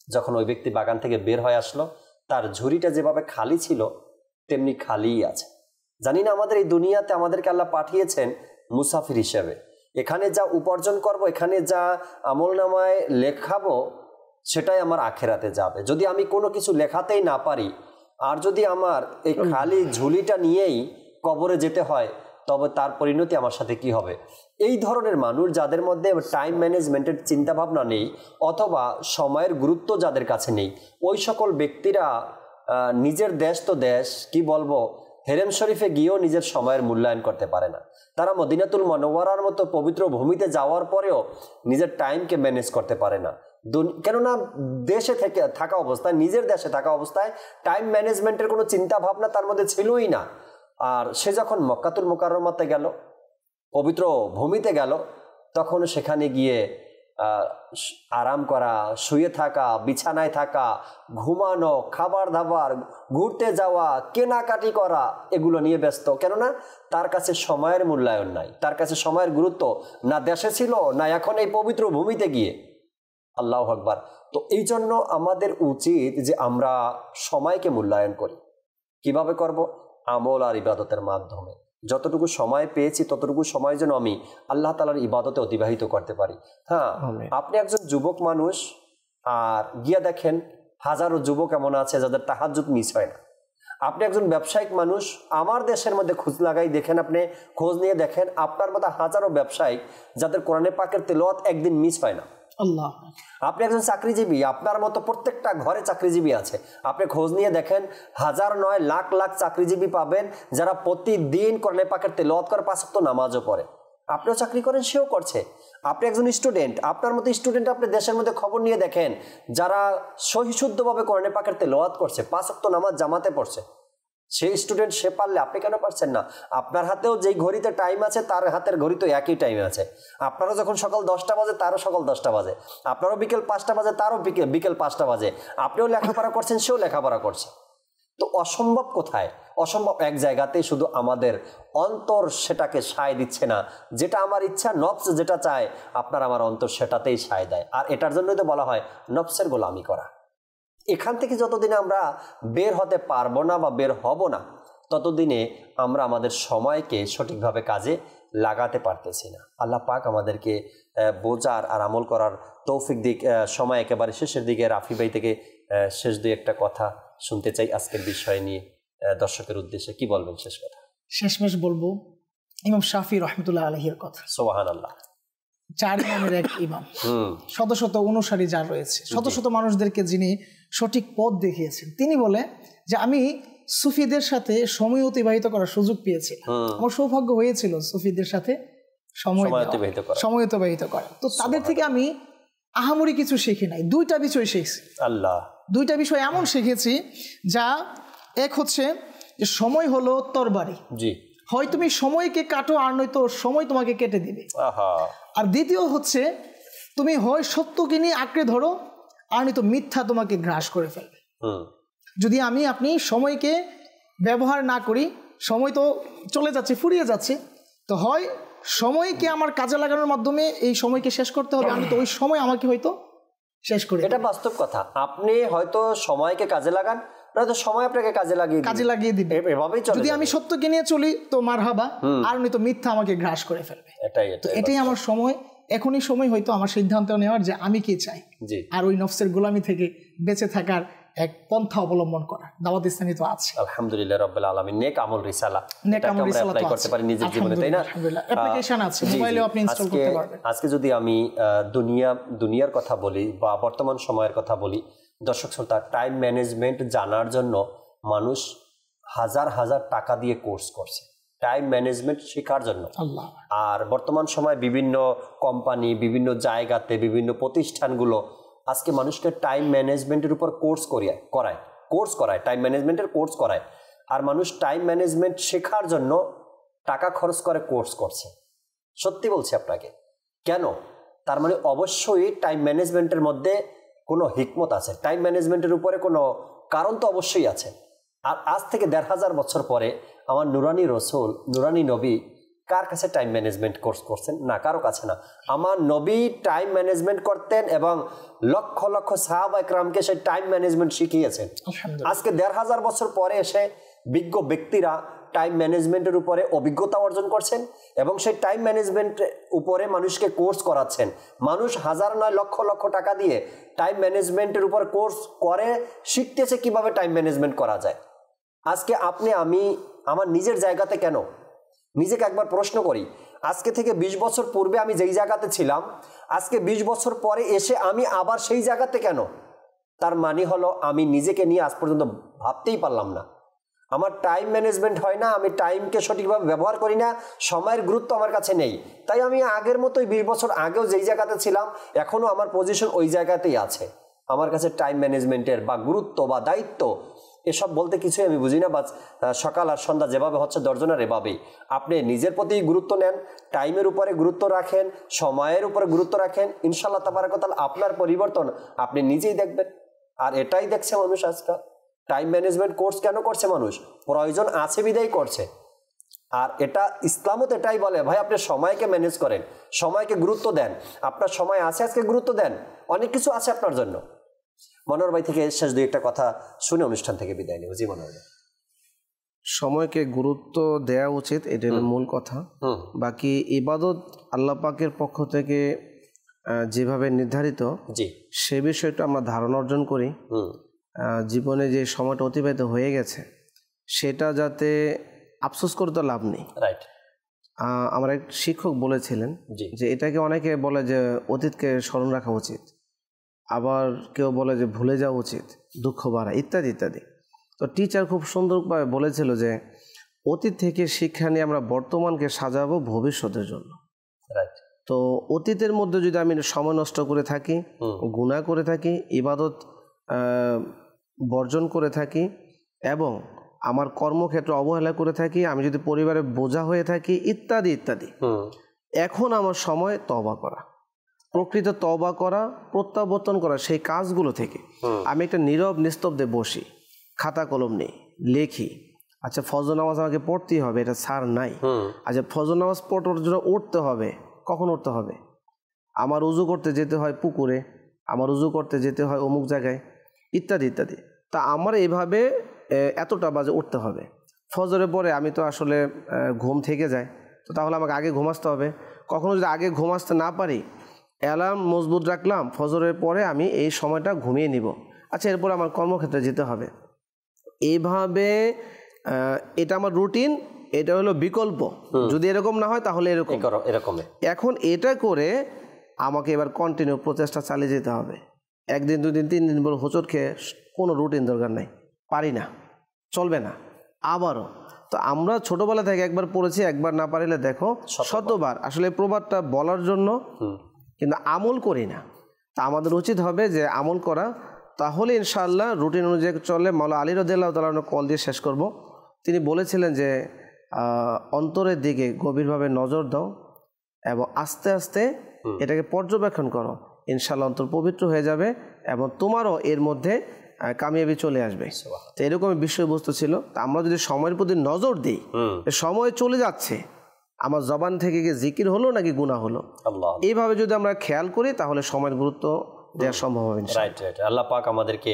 যখন ওই ব্যক্তি বাগান থেকে বের হয়ে আসলো, তার ঝুড়িটা যেভাবে খালি ছিল তেমনি খালিই আছে। জানি না আমাদের এই দুনিয়াতে আমাদেরকে আল্লাহ পাঠিয়েছেন মুসাফির হিসেবে, এখানে যা উপার্জন করব, এখানে যা আমলনামায় লেখাবো সেটাই আমার আখেরাতে যাবে। যদি আমি কোনো কিছু লেখাতেই না পারি আর যদি আমার এই খালি ঝুলিটা নিয়েই কবরে যেতে হয়, তবে তার পরিণতি আমার সাথে কি হবে। এই ধরনের মানুষ যাদের মধ্যে টাইম ম্যানেজমেন্টের চিন্তাভাবনা নেই অথবা সময়ের গুরুত্ব যাদের কাছে নেই, ওই সকল ব্যক্তিরা নিজের দেশ তো দেশ, কি বলবো, হেরেম শরীফে গিয়েও নিজের সময়ের মূল্যায়ন করতে পারে না। তারা মদিনাতুল মুনাওয়ারার মতো পবিত্র ভূমিতে যাওয়ার পরেও নিজের টাইমকে ম্যানেজ করতে পারে না। কেননা দেশে থেকে থাকা অবস্থায়, নিজের দেশে থাকা অবস্থায় টাইম ম্যানেজমেন্টের কোনো চিন্তা ভাবনা তার মধ্যে ছিলই না। আর সে যখন মক্কাতুল মুকাররমাতে গেল, পবিত্র ভূমিতে গেল, তখন সেখানে গিয়ে আরাম করা, শুয়ে থাকা, বিছানায় থাকা, ঘুমানো, খাবার দাবার, ঘুরতে যাওয়া, কেনাকাটি করা, এগুলো নিয়ে ব্যস্ত। কেননা তার কাছে সময়ের মূল্যায়ন নাই, তার কাছে সময়ের গুরুত্ব না দেশে ছিল না এখন এই পবিত্র ভূমিতে গিয়ে। আল্লাহু আকবার। তো এই জন্য আমাদের উচিত যে আমরা সময়কে মূল্যায়ন করি। কিভাবে করব? আমল আর ইবাদতের মাধ্যমে। যতটুকু সময় পেয়েছি ততটুকু সময় যেন আমি আল্লাহ তাআলার ইবাদতে অতিবাহিত করতে পারি। হ্যাঁ, আপনি একজন যুবক মানুষ আর গিয়া দেখেন হাজারো যুবক এমন আছে যাদের তাহাজ্জুদ মিস হয় না। আপনি একজন ব্যবসায়িক মানুষ, আমার দেশের মধ্যে খোঁজ লাগাই দেখেন, আপনি খোঁজ নিয়ে দেখেন আপনার মতো হাজারো ব্যবসায়িক যাদের কোরআনে পাকের তেলাওয়াত একদিন মিস হয় না। আল্লাহ। আপনি একজন চাকরিজীবী, আপনার মতো প্রত্যেকটা ঘরে চাকরিজীবী আছে, আপনি খোঁজ নিয়ে দেখেন হাজার নয় লাখ চাকরিজীবী পাবেন যারা প্রতিদিন কোরআনে পাকের তেলাওয়াত করে, 5 ওয়াক্ত নামাজও পড়ে। আপনিও চাকরি করেন, সেও করছে। আপনি একজন স্টুডেন্ট, আপনার মতো স্টুডেন্ট আপনি দেশের মধ্যে খবর নিয়ে দেখেন যারা সহিশুদ্ধভাবে কোরআনে পাকের তেলাওয়াত করছে, 5 ওয়াক্ত নামাজ জামাতে পড়ছে। সেই স্টুডেন্ট সে পারলে আপনি কেন পারছেন না? আপনার হাতেও যেই ঘড়িতে টাইম আছে তার হাতের ঘড়ি তো একই টাইম আছে। আপনারও যখন সকাল 10টা বাজে তারও সকাল 10টা বাজে, আপনারও বিকেল 5টা বাজে তারও বিকেল 5টা বাজে। আপনিও লেখাপড়া করছেন, সেও লেখাপড়া করছে। তো অসম্ভব কোথায়? অসম্ভব এক জায়গাতেই, শুধু আমাদের অন্তর সেটাকে সায় দিচ্ছে না। যেটা আমার ইচ্ছা, নফস যেটা চায়, আপনার আমার অন্তর সেটাতেই সায় দেয়। আর এটার জন্যই তো বলা হয় নফসের গোলামি করা। এখান থেকে যতদিনে আমরা বের হতে পারবো না বা বের হব না, ততদিনে আমরা আমাদের সময়কে সঠিকভাবে কাজে লাগাতে পারতেছি না। আল্লাহ পাক আমাদেরকে বোঝার আর আমল করার তৌফিক দিক। সময় একেবারে শেষের দিকে, রাফি ভাই থেকে শেষ দুই একটা কথা শুনতে চাই আজকের বিষয় নিয়ে দর্শকের উদ্দেশ্যে। কি বলবেন শেষ কথা? শেষমেশ বলবো ইমাম শাফি রহমতুল্লাহ আলাইহির কথা। সুবহানাল্লাহ। 4 ইমামের এক ইমাম, শত শত অনুসারী যার রয়েছে, শত শত মানুষদেরকে যিনি সঠিক পথ দেখিয়েছেন। তিনি বলে যে আমি সুফিদের সাথে সময় অতিবাহিত করার সুযোগ পেয়েছি, আমার সৌভাগ্য হয়েছিল সুফিদের সাথে সময় অতিবাহিত করা। তো তাদের থেকে আমি আহামরি কিছু শিখি নাই, 2টা বিষয় শিখছি। আল্লাহ, 2টা বিষয় এমন শিখেছি যা, এক হচ্ছে যে সময় হলো তরবারি, হয় তুমি সময়কে কাটো আর নয়তো সময় তোমাকে কেটে দিবে। আর দ্বিতীয় হচ্ছে তুমি হয় সত্যকে নিয়ে আঁকড়ে ধরো আর নয়তো মিথ্যা তোমাকে গ্রাস করে ফেলবে। যদি আপনি সময়কে ব্যবহার না করি, সময় তো চলে যাচ্ছে, ফুরিয়ে যাচ্ছে, তো হয় সময়কে আমার কাজে লাগানোর মাধ্যমে এই সময়কে শেষ করতে হবে, আমি তো ওই সময় আমাকে হয়তো শেষ করি। এটা বাস্তব কথা। আপনি হয়তো সময়কে কাজে লাগান, নয়তো সময় আপনাকে কাজে লাগিয়ে দিবে। এভাবেই চলে। যদি আমি সত্যকে নিয়ে চলি তো মারহাবা, আর নয়তো মিথ্যা আমাকে গ্রাস করে ফেলবে। এটাই আমার সময়। এখনই সময় হয়তো আমার সিদ্ধান্ত নেওয়ার যে আমি কি চাই, আর ওই নফসের গোলামি থেকে বেঁচে থাকার এক পন্থা অবলম্বন করা। দাওয়াত ইসলামী তো আছে, আলহামদুলিল্লাহ রাব্বিল আলামিন। নেক আমল রিসালা অ্যাপ্লাই করতে পারি নিজের জীবনে, তাই না? আলহামদুলিল্লাহ, অ্যাপ্লিকেশন আছে, মোবাইলেও আপনি ইনস্টল করতে পারবেন। আজকে যদি আমি দুনিয়ার কথা বলি বা বর্তমান সময়ের কথা বলি, দর্শক শ্রোতা, টাইম ম্যানেজমেন্ট জানার জন্য মানুষ হাজার হাজার টাকা দিয়ে কোর্স করছে টাইম ম্যানেজমেন্ট শেখার জন্য। আর বর্তমান সময় বিভিন্ন কোম্পানি, বিভিন্ন জায়গাতে, বিভিন্ন প্রতিষ্ঠানগুলো আজকে মানুষকে টাইম ম্যানেজমেন্টের উপর কোর্স করায়, টাইম ম্যানেজমেন্টের কোর্স করায়। আর মানুষ টাইম ম্যানেজমেন্ট শেখার জন্য টাকা খরচ করে কোর্স করছে। সত্যি বলছি আপনাকে, কেন? তার মানে অবশ্যই টাইম ম্যানেজমেন্টের মধ্যে কোনো হিকমত আছে, টাইম ম্যানেজমেন্টের উপরে কোনো কারণ তো অবশ্যই আছে। আর আজ থেকে 1500 বছর পরে আমার নুরানি রসুল, নুরানি নবী কার কাছে টাইম ম্যানেজমেন্ট কোর্স করছেন? না, কারো কাছে না। আমার নবী টাইম ম্যানেজমেন্ট করতেন এবং লক্ষ লক্ষ সাহাবা একরামকে সেই টাইম ম্যানেজমেন্ট শিখিয়েছেন। আজকে 1500 বছর পরে এসে বিজ্ঞ ব্যক্তিরা টাইম ম্যানেজমেন্টের উপরে অভিজ্ঞতা অর্জন করছেন এবং সেই টাইম ম্যানেজমেন্ট উপরে মানুষকে কোর্স করাচ্ছেন। মানুষ হাজার নয় লক্ষ লক্ষ টাকা দিয়ে টাইম ম্যানেজমেন্টের উপর কোর্স করে শিখতেছে কিভাবে টাইম ম্যানেজমেন্ট করা যায়। আজকে আমি আমার নিজের জায়গাতে কেন নিজেকে একবার প্রশ্ন করি, আজকে থেকে 20 বছর পূর্বে আমি যেই জায়গাতে ছিলাম, আজকে 20 বছর পরে এসে আমি আবার সেই জায়গাতে কেন? তার মানে হলো আমি নিজেকে নিয়ে আজ পর্যন্ত ভাবতেই পারলাম না। আমার টাইম ম্যানেজমেন্ট হয় না, আমি টাইমকে সঠিকভাবে ব্যবহার করি না, সময়ের গুরুত্ব আমার কাছে নেই। তাই আমি আগের মতোই 20 বছর আগেও যেই জায়গাতে ছিলাম, এখনও আমার পজিশন ওই জায়গাতেই আছে। আমার কাছে টাইম ম্যানেজমেন্টের বা গুরুত্ব বা দায়িত্ব এসব বলতে কিছুই আমি বুঝি না। বা সকাল আর সন্ধ্যা যেভাবে হচ্ছে দর্জনের এভাবেই আপনি নিজের প্রতি গুরুত্ব নেন, টাইমের উপরে গুরুত্ব রাখেন, সময়ের উপরে গুরুত্ব রাখেন, ইনশাআল্লাহ তাবারাক ওয়া তাআলা আপনার পরিবর্তন আপনি নিজেই দেখবেন। আর এটাই দেখছে মানুষ আজকাল। টাইম ম্যানেজমেন্ট কোর্স কেন করছে মানুষ? প্রয়োজন আছে বিধায় করছে। আর এটা ইসলামও তো এটাই বলে, ভাই আপনি সময়কে ম্যানেজ করেন, সময়কে গুরুত্ব দেন। আপনার সময় আছে, আজকে গুরুত্ব দেন, অনেক কিছু আছে আপনার জন্য। মনোহর ভাই থেকে শেষ 2-1 কথা শুনে অনুষ্ঠান থেকে বিদায় নেব। জি মনোহর ভাই। সময়কে গুরুত্ব দেওয়া উচিত, এটা মূল কথা। বাকি ইবাদত আল্লাহ পাকের পক্ষ থেকে যেভাবে নির্ধারিত, সে বিষয়টা আমরা ধারণা অর্জন করি। জীবনে যে সময়টা অতিবাহিত হয়ে গেছে সেটা যাতে আফসোস করে তো লাভ নেই। আমার এক শিক্ষক বলেছিলেন যে এটাকে অনেকে বলে যে অতীতকে স্মরণ রাখা উচিত, আবার কেউ বলে যে ভুলে যাওয়া উচিত, দুঃখ বাড়া, ইত্যাদি ইত্যাদি। তো টিচার খুব সুন্দরভাবে বলেছিল যে অতীত থেকে শিক্ষা নিয়ে আমরা বর্তমানকে সাজাবো ভবিষ্যতের জন্য। তো অতীতের মধ্যে যদি আমি সময় নষ্ট করে থাকি, গুনাহ করে থাকি, ইবাদত বর্জন করে থাকি এবং আমার কর্মক্ষেত্রে অবহেলা করে থাকি, আমি যদি পরিবারের বোঝা হয়ে থাকি, ইত্যাদি ইত্যাদি, এখন আমার সময় তওবা করা, প্রকৃত তওবা করা, প্রত্যাবর্তন করা সেই কাজগুলো থেকে। আমি একটা নীরব নিস্তব্ধে বসি, খাতা কলম নেই, লেখি, আচ্ছা ফজর নামাজ আমাকে পড়তেই হবে, এটা ছাড় নাই। আচ্ছা ফজর নামাজ পড়ার জন্য উঠতে হবে, কখন উঠতে হবে? আমার উজু করতে যেতে হয় পুকুরে, আমার উজু করতে যেতে হয় অমুক জায়গায়, ইত্যাদি ইত্যাদি। তা আমার এইভাবে এতটা বাজে উঠতে হবে। ফজরের পরে আমি তো আসলে ঘুম থেকে যায়, তো তাহলে আমাকে আগে ঘুমাতে হবে। কখনো যদি আগে ঘুমাতে না পারি, অ্যালার্ম মজবুত রাখলাম, ফজরের পরে আমি এই সময়টা ঘুমিয়ে নিব, আচ্ছা এরপর আমার কর্মক্ষেত্রে যেতে হবে। এইভাবে এটা আমার রুটিন, এটা হলো বিকল্প, যদি এরকম না হয় তাহলে এরকম। এখন এটা করে আমাকে এবার কন্টিনিউ প্রচেষ্টা চালিয়ে যেতে হবে। 1 দিন 2 দিন 3 দিন পর হোঁচট খেয়ে কোনো রুটিন দরকার নেই, পারি না, চলবে না। আবারও তো আমরা ছোটবেলা থেকে একবার পড়েছি, একবার না পারিলে দেখো শতবার। আসলে প্রবাদটা বলার জন্য, কিন্তু আমল করি না। তা আমাদের উচিত হবে যে আমল করা, তাহলে ইনশাআল্লাহ রুটিন অনুযায়ী চলে। মাওলা আলী রাদিয়াল্লাহু তাআলা কল দিয়ে শেষ করব। তিনি বলেছিলেন যে অন্তরের দিকে গভীরভাবে নজর দাও এবং আস্তে আস্তে এটাকে পর্যবেক্ষণ করো, ইনশাআল্লাহ অন্তর পবিত্র হয়ে যাবে এবং তোমারও এর মধ্যে কামিয়াবি চলে আসবে। তো এরকমই বিষয়বস্তু ছিল। তা আমরা যদি সময়ের প্রতি নজর দিই, সময় চলে যাচ্ছে, আমার জবান থেকে কি জিকির হলো নাকি গুনাহ হলো, এইভাবে যদি আমরা খেয়াল করি তাহলে সময়ের গুরুত্ব দেওয়া সম্ভব হবে। রাইট। আল্লাহ পাক আমাদেরকে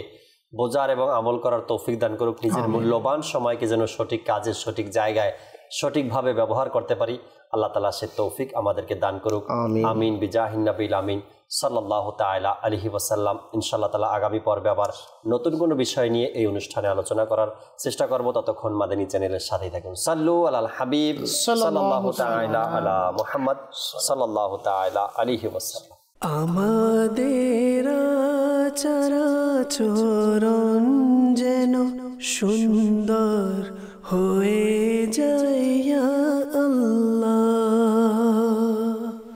বোঝার এবং আমল করার তৌফিক দান করুক। নিজের মূল্যবান সময়কে যেন সঠিক কাজে, সঠিক জায়গায়, সঠিকভাবে ব্যবহার করতে পারি। আল্লাহ তাআলা সে তৌফিক আমাদেরকে দান করুক। আমিন বিজাহিন নবিল আমিন সাল্লাল্লাহু তাআলা আলাইহি ওয়াসাল্লাম। ইনশাআল্লাহ তাআলা আগামী পর্বে আবার নতুন কোনো বিষয় নিয়ে এই অনুষ্ঠানে আলোচনা করার চেষ্টা করব। ততক্ষণ মাদানী চ্যানেলের সাথেই থাকুন। সাল্লু আলাল হাবিব সাল্লাল্লাহু তাআলা আলা মুহাম্মদ সাল্লাল্লাহু তাআলা আলাইহি ওয়াসাল্লাম। আমাদের চরাচরণ যেন সুন্দর হয়ে যায় ইয়া আল্লাহ।